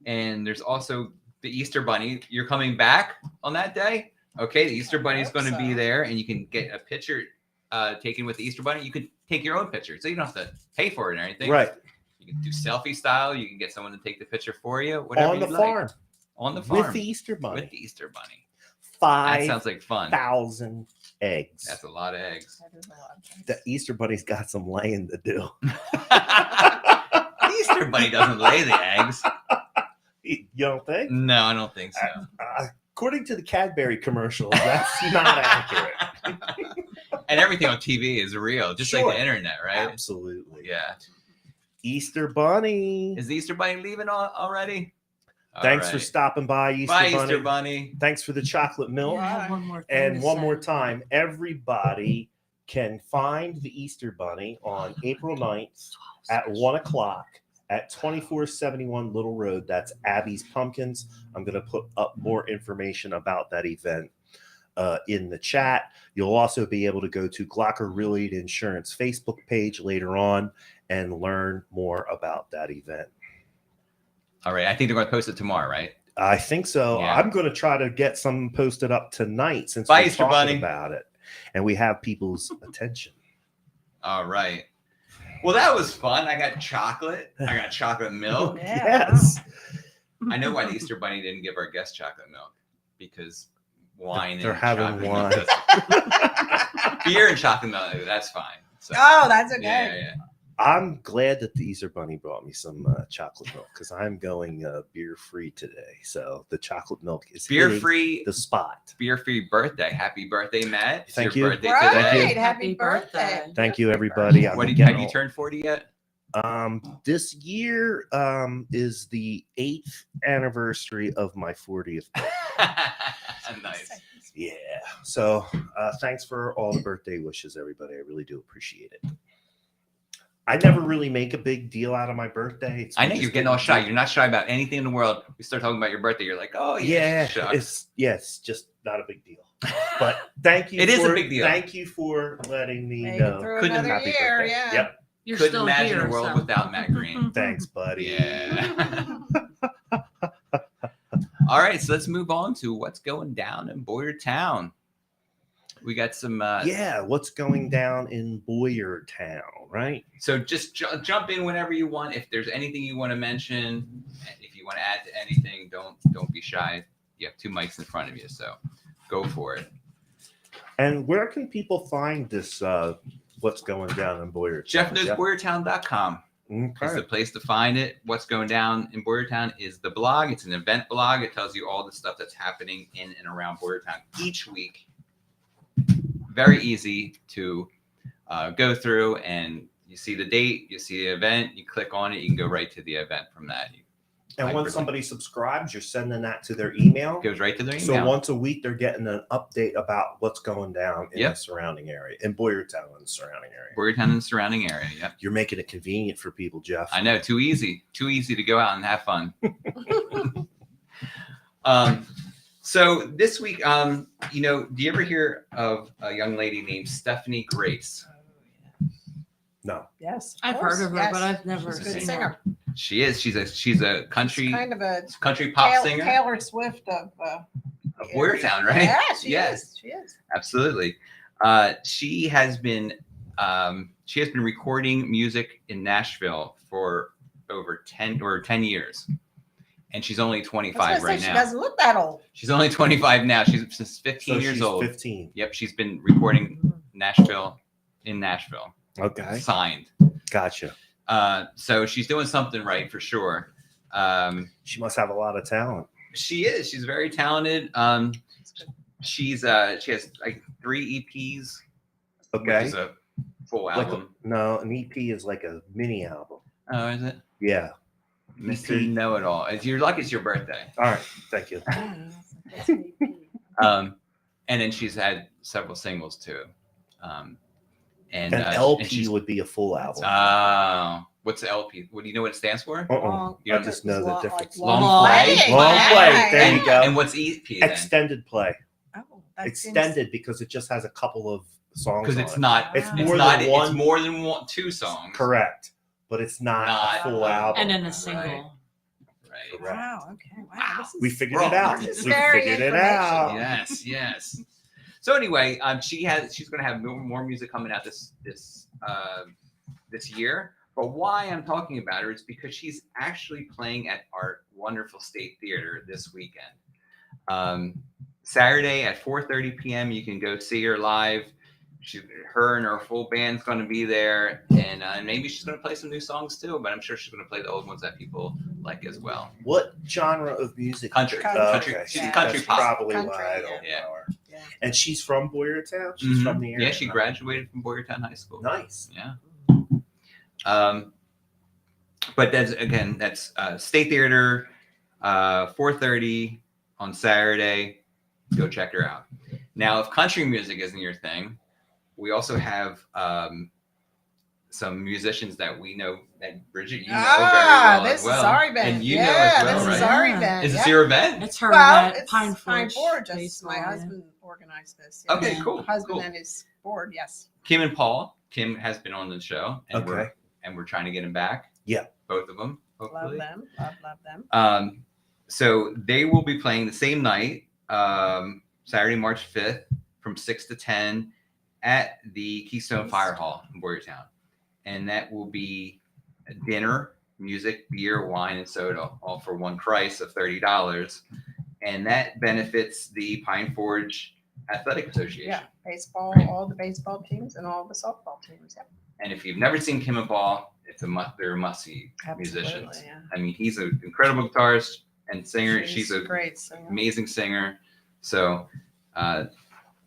And there's also the Easter Bunny. You're coming back on that day? Okay, the Easter Bunny is going to be so. there, and you can get a picture taken with the Easter Bunny. You could take your own picture, so you don't have to pay for it or anything. Right. You can do selfie style. You can get someone to take the picture for you. Whatever On the you'd farm. like. On the farm. With the Easter Bunny. With the Easter Bunny. That 5,000 sounds like fun. eggs. That's a lot of eggs. That is a lot of things. The Easter Bunny's got some laying to do. The Easter Bunny doesn't lay the eggs. You don't think? No, I don't think so. According to the Cadbury commercials, that's not accurate. And everything on TV is real, just like Sure. the internet, right? Absolutely. Yeah. Easter Bunny. Is the Easter Bunny leaving already? Thanks All for right. stopping by, Easter Bye, Bunny. Easter Bunny. Thanks for the chocolate milk. I have one more thing And to one say. more time, everybody can find the Easter Bunny on April 9th at 1 o'clock at 2471 Little Road. That's Abby's Pumpkins. I'm going to put up more information about that event in the chat. You'll also be able to go to Glocker Real Estate Insurance Facebook page later on and learn more about that event. All right. I think they're going to post it tomorrow, right? I think so. Yeah. I'm going to try to get some posted up tonight since Bye, we're Easter talking Bunny. about it and we have people's attention. All right. Well, that was fun. I got chocolate. I got chocolate milk. Yeah. Yes. I know why the Easter Bunny didn't give our guests chocolate milk, because wine They're and having chocolate wine. milk. Beer and chocolate milk, that's fine. So, Oh, that's okay. yeah. I'm glad that the Easter Bunny brought me some chocolate milk because I'm going beer free today. So the chocolate milk is Beer hitting free. the spot. Beer free birthday. Happy birthday, Matt. It's Thank your you. birthday Right. today. Thank you. Happy birthday. Thank you, everybody. I'm What have getting you all- turned 40 yet? This year is the 8th anniversary of my 40th birthday. Nice. Yeah. So thanks for all the birthday wishes, everybody. I really do appreciate it. I never really make a big deal out of my birthday. It's I know just you're getting all shy. You're not shy about anything in the world. We start talking about your birthday. You're like, oh Yeah, shucks. it's just not a big deal. But thank you. It is a for- big deal. Thank you for letting me Make it know. through Couldn't have another Happy year. birthday. Yeah. Yep. You're Couldn't still imagine here, a world so. without Matt Green. Thanks, buddy. Yeah. All right, so let's move on to what's going down in Boyertown. We got some. Yeah, what's going down in Boyertown, right? So just jump in whenever you want. If there's anything you want to mention, if you want to add to anything, don't be shy. You have two mics in front of you, so go for it. And where can people find this? What's going down in Boyertown? JeffKnowsBoyertown.com is Okay. the place to find it. What's going down in Boyertown is the blog. It's an event blog. It tells you all the stuff that's happening in and around Boyertown each week. Very easy to go through, and you see the date, you see the event, you click on it, you can go right to the event from that. And Like once for- somebody subscribes, you're sending that to their email. It goes right to their email. So once a week, they're getting an update about what's going down in Yep. the surrounding area, in Boyertown and the surrounding area. Boyertown and the surrounding area. Yep. You're making it convenient for people, Jeff. I know, too easy to go out and have fun. So this week, you know, do you ever hear of a young lady named Stephanie Grace? No. Yes. I've heard of her, yes. but I've never She's a Good seen singer. her. She is. She's a country She's kind of a country pop singer Taylor Swift of of Boyertown, right? Yeah, she Yes. is. She is. Absolutely. She has been recording music in Nashville for over 10 years. And she's only 25 right She now. doesn't look that old. She's only 25 now. She's since 15 So years she's old. 15. Yep, she's been recording in Nashville. Okay. Signed. Gotcha. So she's doing something right for sure. She must have a lot of talent. She is. She's very talented. She has like 3 EPs, which Okay. is a full Like album. no, an EP is like a mini album. Oh, is it? Yeah. Mr. Know-It-All. It's your luck. It's your birthday. All right. Thank you. And then she's had several singles too. And An LP would be a full album. What's the LP? What do you know what it stands for? I just know the difference. Long play. Long play. There you go. And what's EP? Then? Extended play. Oh, that Extended because it just has a couple of songs. Because on it's it. not. It's It's more not. than one. It's more than one. 2 songs. Correct. But it's not a full album. And then a single. Right. Correct. Wow. Okay. Wow. This is, We figured it out. We This is very figured it out. Yes. Yes. So anyway, she's going to have more music coming out this year. But why I'm talking about her is because she's actually playing at our wonderful State Theater this weekend. Saturday at 4:30 p.m. You can go see her live. Her and her full band's going to be there, and maybe she's going to play some new songs too. But I'm sure she's going to play the old ones that people like as well. What genre of music? Country. Country. She's Yeah. country That's pop. probably Country, why I don't yeah. know her. Yeah. And she's from Boyertown. She's from the area. Yeah, she graduated from Boyertown High School. Nice. Yeah. But that's State Theater, 4:30 on Saturday. Go check her out. Now, if country music isn't your thing, we also have some musicians that we know that Bridget, you know very well this as well. is our event. And you yeah, know as well, this right? is our Yeah. event. Is this yeah. your event? It's her Well, at it's Pine Pine Forge. Forge. Just baseball, my yeah. husband organized this. Okay, Yeah. cool. Husband cool. and his board. Yes. Kim and Paul. Kim has been on the show, and Okay. we're trying to get him back. Yeah. Both of them. Love Hopefully. them. Love them. So they will be playing the same night, Saturday, March 5th, from 6 to 10 at the Keystone Fire Hall in Boyertown. And that will be a dinner, music, beer, wine, and soda, all for one price of $30. And that benefits the Pine Forge Athletic Association. Yeah. Baseball. Right. All the baseball teams and all the softball teams. Yeah. And if you've never seen Kim and Paul, they're must-see musicians. Absolutely, yeah. I mean, he's an incredible guitarist and singer. She's a great singer. amazing singer. So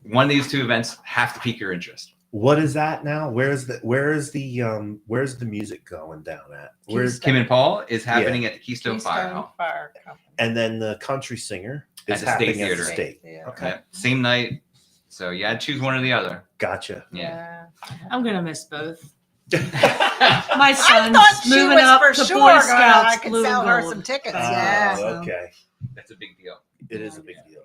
one of these 2 events have to pique your interest. What is that now? Where's the music going down at? Where's Kim and Paul is happening at the Keystone Fire Hall. Fire Company. and then the country singer is At the State happening at the Theater. state. Yeah. Okay. Yeah, same night. So you had to choose one or the other. Gotcha. Yeah. I'm gonna miss both. Yeah. My I son's thought she moving was up for to sure Boy gonna- Scouts I could Blue sell and her Gold. some tickets. Oh, Yeah. so- okay. That's a big deal. It is a big deal.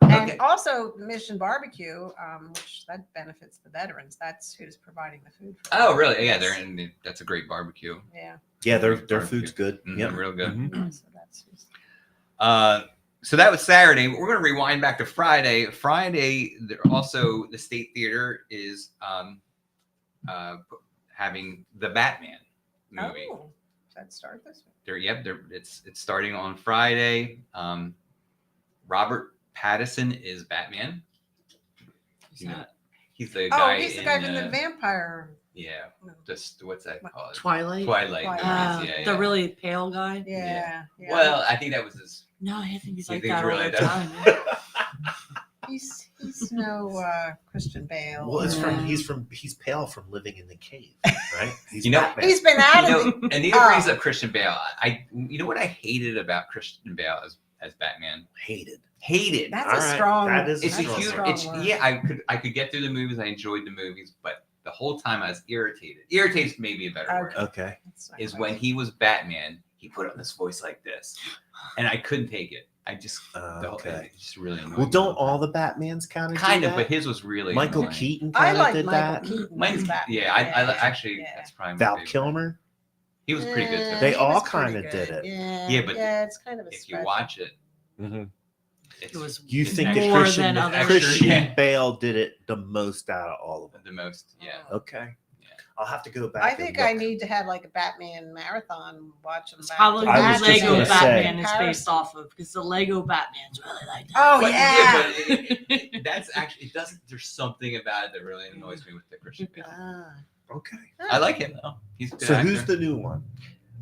And Okay. also Mission Barbecue, which that benefits the veterans. That's who's providing the food. For Oh, them. really? Yeah, Yes. that's a great barbecue. Yeah. Yeah, their Barbecue. food's good. Yep, real good. Mhm. So that's who's. So that was Saturday. We're going to rewind back to Friday. Friday, also the State Theater is having the Batman movie. Oh, does that start this week? It's starting on Friday. Robert Pattinson is Batman. You know, he's the Oh, guy. he's the guy in, from the vampire. Yeah, No. just what's that called? Twilight. Twilight. Twilight. movies, yeah, The yeah. really pale guy. Yeah. yeah. Well, I think that was his. No, I think he's You like think that all really the that- time. he's no Christian Bale. Well, it's or- he's pale from living in the cave, right? He's You know- Batman. He's been out You of know, it. Anita Oh. brings up Christian Bale. You know what I hated about Christian Bale as Batman? hated. Hated. That's All a right, strong. that is a It's a strong huge. word. It's I could get through the movies. I enjoyed the movies, but the whole time I was irritated. Irritates may be a better word. Okay. That's not Is right. when he was Batman, he put on this voice like this, and I couldn't take it. I just Okay. it just really annoyed Well, me. don't all the Batmans kind of, but his was really Michael annoying. Keaton I kind of like did Michael that. Keaton. Mine, as Batman. yeah, I actually yeah. that's probably my Val favorite. Kilmer. He was pretty good too. They He all was pretty kinda did good. it. Yeah, but it's kind of a if you special. watch it, Mm-hmm. it's, It was You it's think extra. that more Christian, than others. Christian Yeah. Bale did it the most out of all of them? the most? Yeah. Okay. Yeah. I'll have to go back. I and think look. I need to have like a Batman marathon. Watch them. It's probably I who was just Lego gonna Batman say- is based off of because the Lego Batman's really like that. Oh But, yeah. but that's actually it doesn't. There's something about it that really annoys me with the Christian Bale. Ah. Okay. I like him though. He's a good So actor. who's the new one?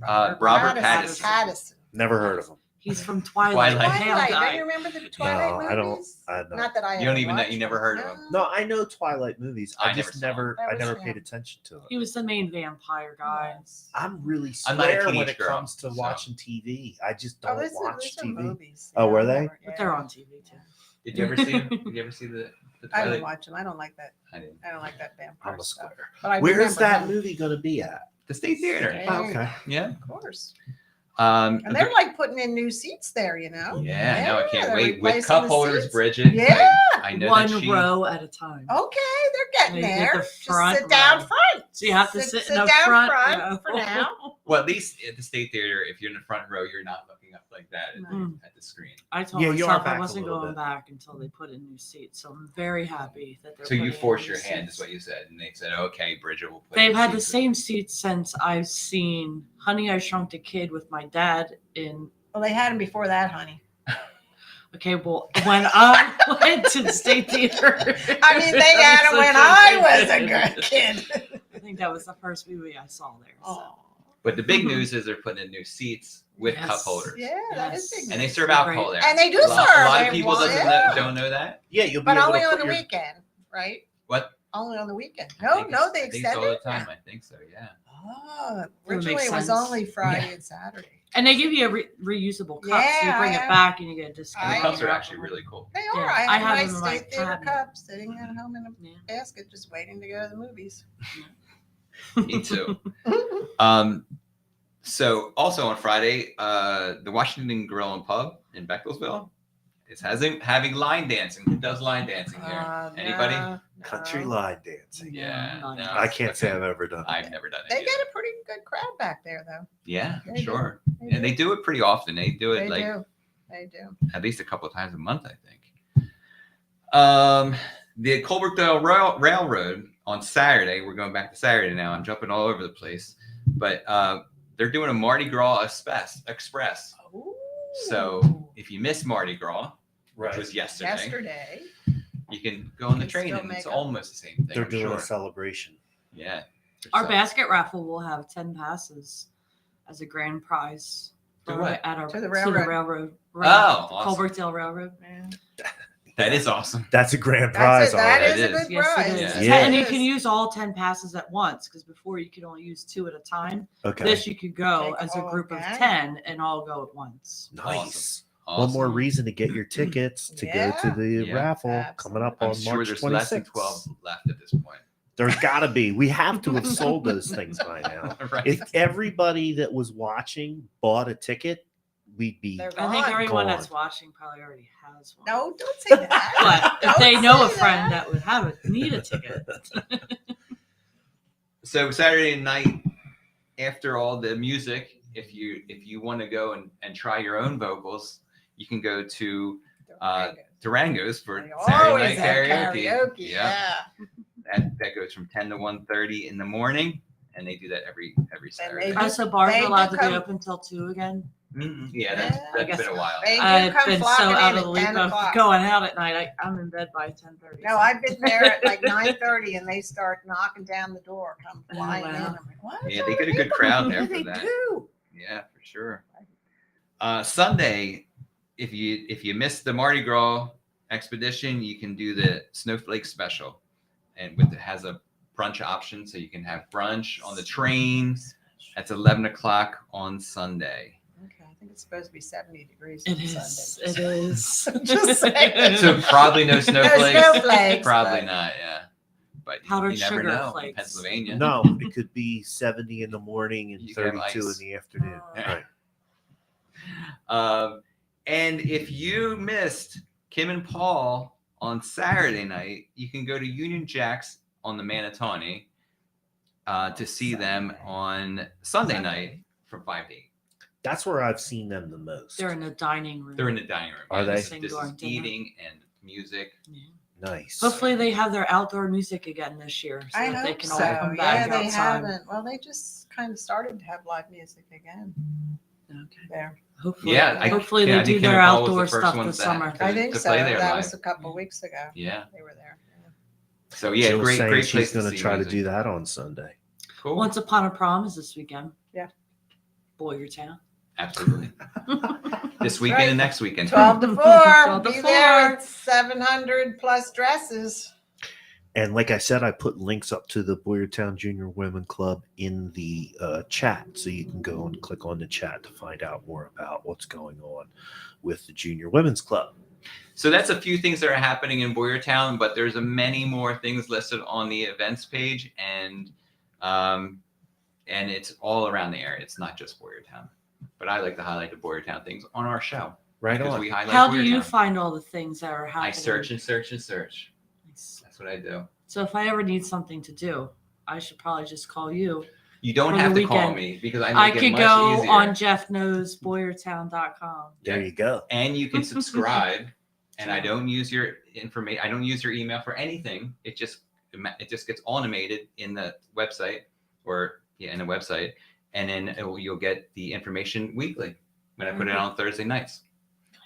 Robert Pattinson. Pattinson. Never heard of him. He's from Twilight. Twilight. The pale Twilight. Don't guy. you remember the Twilight No, I don't- movies? I don't. Not that I. You don't ever even know- watched you never heard of him? No, I know Twilight movies. I I never just saw never, That I was never him. paid attention to He it. was the main vampire guy. I'm really I'm not a square when teenage it girl, comes to so- watching TV. I just Oh, don't these watch are TV. movies. Oh, were I they? never- But they're on TV too. Did you ever see him? Did you ever see the I don't Twilight? watch them. I don't like that. I didn't. I don't like that vampire I'm a stuff. square. But I Where's remember that him. movie going to be at? The State Theater. Hey. Oh, okay. Yeah. Of course. And And they're like putting in new seats there, you know? yeah, no, I can't they're wait. With replacing cup the holders, seats. Bridget. Yeah. I know One that she. row at a time. Okay, they're getting They get there. the Just front sit down row. front. So you have to sit in the down front row. for now. Well, at least at the State Theater, if you're in the front row, you're not looking up like that Mm. at the screen. I told Yeah, you are myself back I a wasn't little going bit. back until they put in new seats. So I'm very happy that they're So you putting in force new your hand, is seats. what you said, and they said, "Okay, Bridget will put." They've in had the seats." same seats since I've seen Honey, I Shrunk the Kid with my dad in. Well, they had them before that, honey. Okay, well, when I went to the State Theater. I mean, they had them when I was a good kid. I think that was the first movie I saw there. So. Oh. But the big news is they're putting in new seats with Yes. cup holders, Yeah, that is Yes. big. and they news. serve alcohol there. And they do a lot, serve. A lot of They people want- don't know that. Yeah, you'll be But able only to on put the your, weekend, right? What? Only on the weekend. I No, think no, it's- they I think it's extended all the it. time. I think so. Yeah. Oh, That originally makes it was sense. only Friday and Saturday. And they give you a reusable cup, so you Yeah, bring I it have- back and you get a And discount. the I- cups on are your actually alcohol. really cool. They are. Yeah, I I have have a them in nice my State Theater cabinet. cup sitting at home in a Yeah. basket, just waiting to go to the movies. Me too. So also on Friday, the Washington Grill and Pub in Beckelsville is having line dancing. Who does line dancing there? Anybody? No, country no. line dancing. Yeah, No, no. I can't say I've ever done I've it. never done it. They yet. get a pretty good crowd back there, though. Yeah, They do. sure. And they do it pretty often. They do it They like do. They do. at least a couple of times a month, I think. The Colbertdale Railroad on Saturday. We're going back to Saturday now. I'm jumping all over the place, but they're doing a Mardi Gras Express. So if you miss Mardi Gras, which was yesterday, you can go on the Can train, still and it's make up. almost the same thing. They're I'm doing sure. a celebration. Yeah. Our So- basket raffle will have 10 passes as a grand prize. To for- what? At our, To the To the railroad. railroad. Oh, the awesome. Colbertdale Railroad. Yeah. That is awesome. That's a grand That's prize. it. That already. is a It is. good Yes, prize. it is. Yeah. And It you can is. use all 10 passes at once because before you could only use 2 at a time. Okay. This you could go Take as a all group of gang. 10 and all go at once. Nice. Awesome. One more reason to get your tickets to go to the Yeah. raffle coming up I'm on sure March there's less than 26th. 12 left at this point. There's got to be. We have to have sold those things by now. Right. If everybody that was watching bought a ticket, we'd be. They're I think gone. everyone Gone. that's watching probably already has one. No, don't say that. But if Don't they know a say friend that would have it, need a ticket. So Saturday night, after all the music, if you want to go and try your own vocals, you can go to Durango's for They Saturday always night have karaoke. Yeah. That goes from 10 to 1:30 in the morning, and they do that every Saturday. do- Oh, so bars They are allowed do to be come- open till 2 again. Yeah, Yeah. that's been a while. They do I've come been so flocking out in of the at loop 10 of o'clock. going out at night. I'm in bed by 10:30. No, I've been there at like 9:30 and they start knocking down the door, come Oh, flying in. wow. I'm like, what? Yeah, they get a good crowd there for They that. do. Yeah, for sure. Sunday, if you miss the Mardi Gras expedition, you can do the Snowflake Special, and it has a brunch option, so you can have brunch on the train. That's 11 o'clock on Sunday. Okay, I think it's supposed to be 70 degrees It on is. Sunday. It is. Just saying. So probably no snowflakes. snowflakes, Probably but- not. Yeah, but Powdered you never sugar know. In flakes. Pennsylvania. No, it could be 70 in the morning and You can have 32 in ice. the afternoon. Oh. Yeah. Right. And if you missed Kim and Paul on Saturday night, you can go to Union Jack's on the Manatawny to see them on Sunday night from 5 to 8. That's where I've seen them the most. They're in the dining room. They're in the dining room. Are they? This Sing is during dinner. eating and music. Yeah. Nice. Hopefully they have their outdoor music again this year, so I that they hope can so. all come back Yeah, they outside. haven't. Well, they just kind of started to have live music again Okay. there. Hopefully, Yeah, hopefully I they think do Kim their and Paul was the outdoor first stuff ones this to- summer. to- I think to so. play there That live. was a couple weeks ago. Yeah. They were there. Yeah. So yeah, Jill's great saying place she's to going see to try to music. do that on Sunday. Cool. Once Upon a Prom is this weekend. Yeah. Boyertown. Absolutely. This weekend Right. and next weekend. 12 to 4. 12 to Be there 4. with 700 plus dresses. And like I said, I put links up to the Boyertown Junior Women Club in the chat. So you can go and click on the chat to find out more about what's going on with the Junior Women's Club. So that's a few things that are happening in Boyertown, but there's many more things listed on the events page, and it's all around the area. It's not just Boyertown, but I like to highlight the Boyertown things on our show. Right because on. we highlight How do you Boyertown. find all the things that are happening? I search and search and search. Nice. That's what I do. So if I ever need something to do, I should probably just call you. You don't For the have to call weekend. me because I I make it could much go easier. on jeffknowsboyertown.com. There you go. And you can subscribe. And I don't use your information. I don't use your email for anything. It just gets automated in the website, in the website, and then you'll get the information weekly when I put it on Thursday nights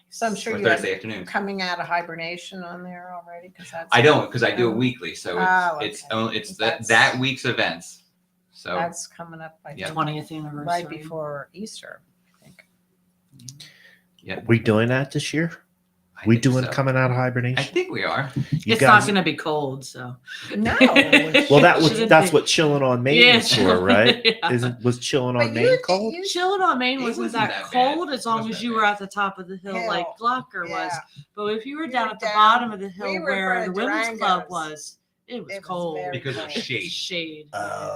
So I'm sure or you Thursday are afternoons. coming out of hibernation on there already. Because that's I don't because I do it weekly, so it's okay. it's That's- that week's events. So That's coming up by Yeah. 20th anniversary. right before Easter, I think. yeah, We doing that this year? I We think doing so. coming out of I hibernation? think we are. You It's guys- not going to be cold, so. No. Well, Shouldn't that's be. what chilling on Maine Yeah, is for, right? yeah. Was chilling But on Maine cold? Chilling on Maine It wasn't wasn't that, that bad. cold as It long wasn't as that you were bad. at the top of the hill Hill. like Glocker was. Yeah. But if you were We down were at the down- bottom of the hill we were in where front the of women's club Durango's. was, it was It was cold. very Because of cold. shade. Shade.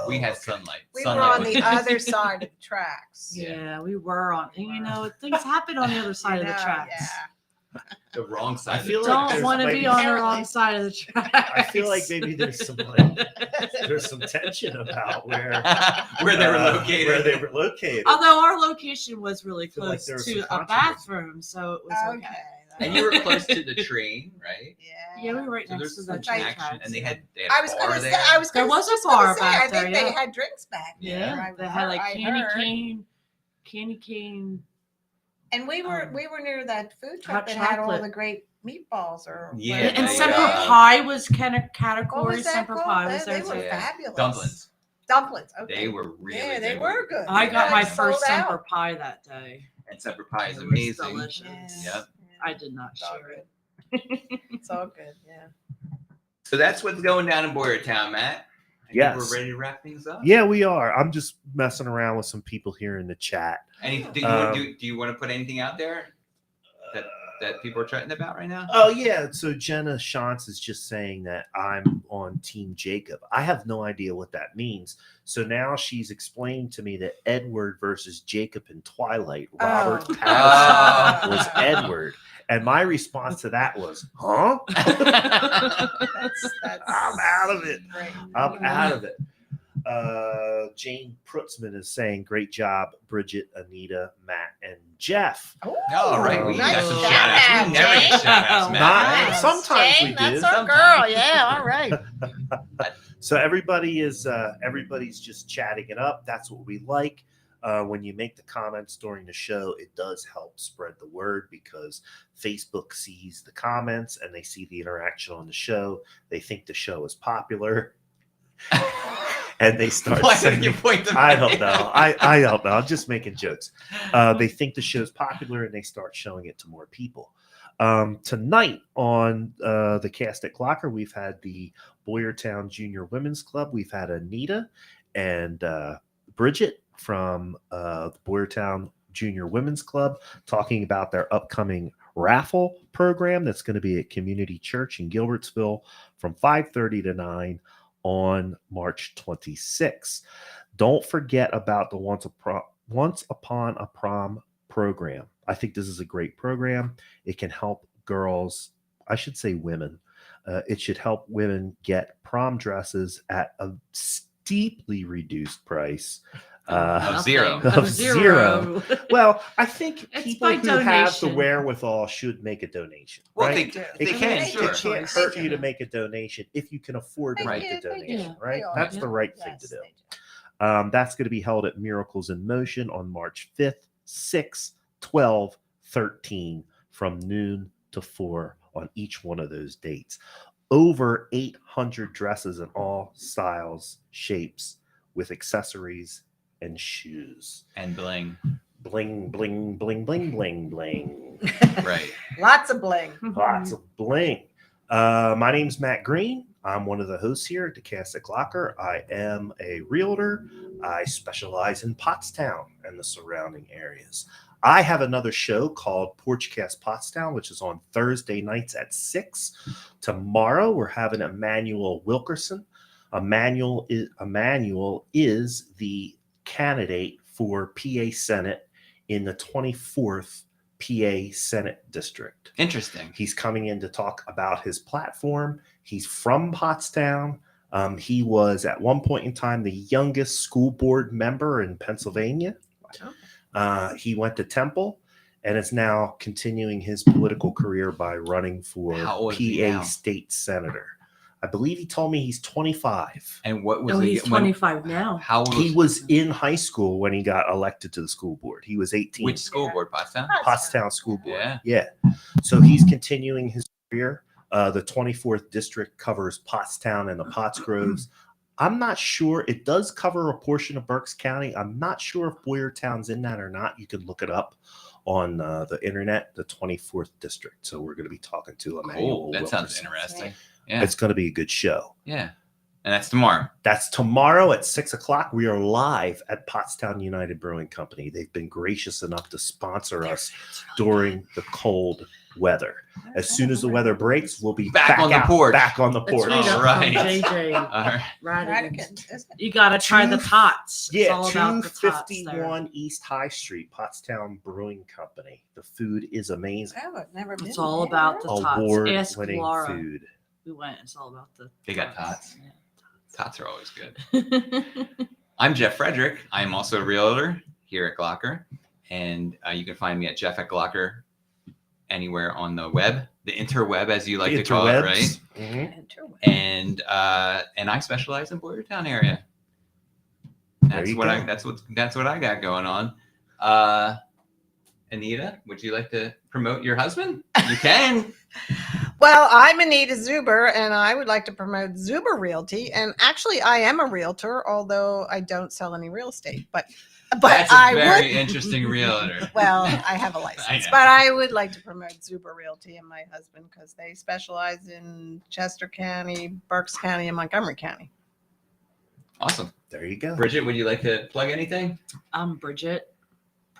We had okay. sunlight. We were Sunlight on was the nice. other side of the tracks. Yeah, we were on. And, you know, things happen on the other side of the tracks. Yeah. The wrong side. I of the feel like Don't there's want to maybe- be on the Apparently. wrong side of the tracks. I feel like maybe there's some like, there's some tension about where where they were located. Where they were located. Although our location was really feel like close there was to some a controversy. bathroom, so it was okay. Okay. And you were close to the train, right? Yeah. Yeah, we were right So next there's to the some train action, tracks. and they had I a was bar going to say, there. I was There gonna, was a just gonna bar say, back I think there, they yeah. had drinks back there. Yeah, I they had like heard. candy cane. And we were near that food truck hot that had all chocolate. the great meatballs or Yeah, And there you Semper go. Pie was kind of what category. was that Semper called? Pie was They there were too. Yeah. fabulous. Dumplings. Dumplings. Okay. They were really Yeah, they good. were good. I They got my like first sold out. Semper Pie that day. And Semper Pie is It was amazing. delicious. Yep. I did not It's all share it. good. It's all good. Yeah. So that's what's going down in Boyertown, Matt. I think Yes. we're ready to wrap things up. Yeah, we are. I'm just messing around with some people here in the chat. Do you want to put anything out there that people are chatting about right now? Oh yeah, so Jenna Shantz is just saying that I'm on Team Jacob. I have no idea what that means. So now she's explained to me that Edward versus Jacob in Twilight, Robert Oh. Pattinson was Edward, and my response to that was, "Huh? That's I'm out of it. great. I'm out of it." Jane Prutzman is saying, "Great job, Bridget, Anita, Matt, and Jeff." Oh, All right, we nice got some shout shout outs. out, We never Jane. get shout outs, Matt. Not- right? sometimes we do. That's our Sometimes. girl. Yeah. All right. So everybody's just chatting it up. That's what we like. When you make the comments during the show, it does help spread the word because Facebook sees the comments and they see the interaction on the show. They think the show is popular, and they start Why did sending. you point to I me? don't know. I don't know. I'm just making jokes. They think the show's popular and they start showing it to more people. Tonight on the Cast at Glocker, we've had the Boyertown Junior Women's Club. We've had Anita and Bridget from the Boyertown Junior Women's Club talking about their upcoming raffle program that's going to be at Community Church in Gilbertsville from 5:30 to 9 on March 26th. Don't forget about the Once Upon a Prom program. I think this is a great program. It can help girls, I should say women. It should help women get prom dresses at a steeply reduced price. Of Nothing. zero. Of zero. Well, I think It's people by who have the donation. wherewithal should make a donation. Well, right? they It can, can't, sure. it can't Choice. hurt you to Yeah. make a donation if you can afford to They make do, the they do. donation, Yeah. right? They are. That's the right thing to Yes, do. they do. That's going to be held at Miracles in Motion on March 5th, 6th, 12th, 13 from noon to 4 on each one of those dates. Over 800 dresses in all styles, shapes, with accessories and shoes. And bling. Bling, bling, bling, bling, bling, bling. Right. Lots of bling. Lots of bling. My name's Matt Green. I'm one of the hosts here at the Cast At Glocker. I am a realtor. I specialize in Pottstown and the surrounding areas. I have another show called Porchcast Pottstown, which is on Thursday nights at 6. Tomorrow, we're having Emmanuel Wilkerson. Emmanuel is the candidate for PA Senate in the 24th PA Senate District. Interesting. He's coming in to talk about his platform. He's from Pottstown. He was at one point in time the youngest school board member in Pennsylvania. He went to Temple and is now continuing his political career by running for How old is he PA now? state senator. I believe he told me he's 25. And what was No, the he's 25 now. How old He was in high school when he got elected to the school board. He was 18. which school board, Pottstown? Pottstown School Board. Yeah. So he's continuing his career. The 24th district covers Pottstown and the Pottsgroves. I'm not sure. It does cover a portion of Berks County. I'm not sure if Boyertown's in that or not. You can look it up on the internet, the 24th district. So we're going to be talking to Emmanuel Cool. That sounds Wilkerson. interesting. Yeah. It's going to be a good show. Yeah. And that's tomorrow. That's tomorrow at 6 o'clock. We are live at Pottstown United Brewing Company. They've been gracious enough to sponsor us during the cold weather. As soon as the weather breaks, we'll be Back on the out, porch. back on the That's porch. right All up right. from JJ. All right. Radigan. Radigan, isn't it? You gotta try the tots. It's Yeah, all about the tots there. 251 East High Street, Pottstown Brewing Company. The food is amazing. Oh, I've never been It's all there. about the tots. Ask Award-winning Laura. food. We went. It's all about the. They got tots. Yeah, Tots are always good. tots. I'm Jeff Frederick. I am also a realtor here at Glocker. And you can find me at Jeff at Glocker anywhere on the web, the interweb, as you like to call it, right? Mhm. And I specialize in Boyertown area. That's you what go. that's what I got going on. Anita, would you like to promote your husband? You can. Well, I'm Anita Zuber, and I would like to promote Zuber Realty. And actually, I am a realtor, although I don't sell any real estate. But That's a I very would. interesting realtor. Well, I have a I license, know. but I would like to promote Zuber Realty and my husband because they specialize in Chester County, Berks County, and Montgomery County. Awesome. There you go. Bridget, would you like to plug anything? I'm Bridget,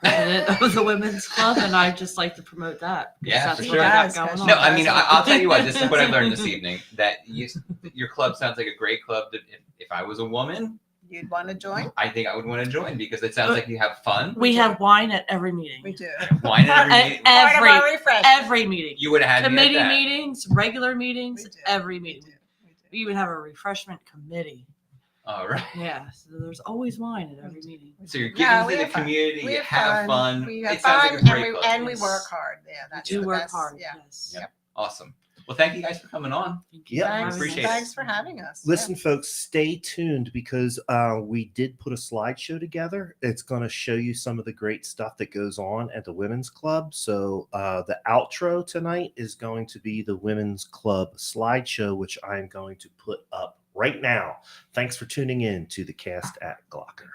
president of the Women's Club, and I just like to promote that. because Yeah, that's for what sure. I got Yes, going yes, on. No, I mean, I'll tell you what, this is what I learned this evening, that your club sounds like a great club. That if I was a woman, You'd want to join? I think I would want to join because it sounds like you have fun. We have wine at every meeting. We do. Wine at every meeting. Part of our Every refresh. every meeting. You would have had me Committee at that. meetings, regular meetings, We do. every We meeting. do. We do. We even have a refreshment committee. All right. Yeah, so there's always wine at every meeting. So you're Yeah, giving we to the have fun. community. We You have have fun. We have It sounds fun, like a great club. and we Yes. work hard. Yeah, that's Do the work best. hard. Yeah. Yes. Yep. Awesome. Well, thank you guys for coming on. Thank you Yep. for having Thanks, Appreciate us. it. thanks for having us. Listen, folks, stay tuned because we did put a slideshow together. It's going to show you some of the great stuff that goes on at the Women's Club. So the outro tonight is going to be the Women's Club slideshow, which I'm going to put up right now. Thanks for tuning in to the Cast at Glocker.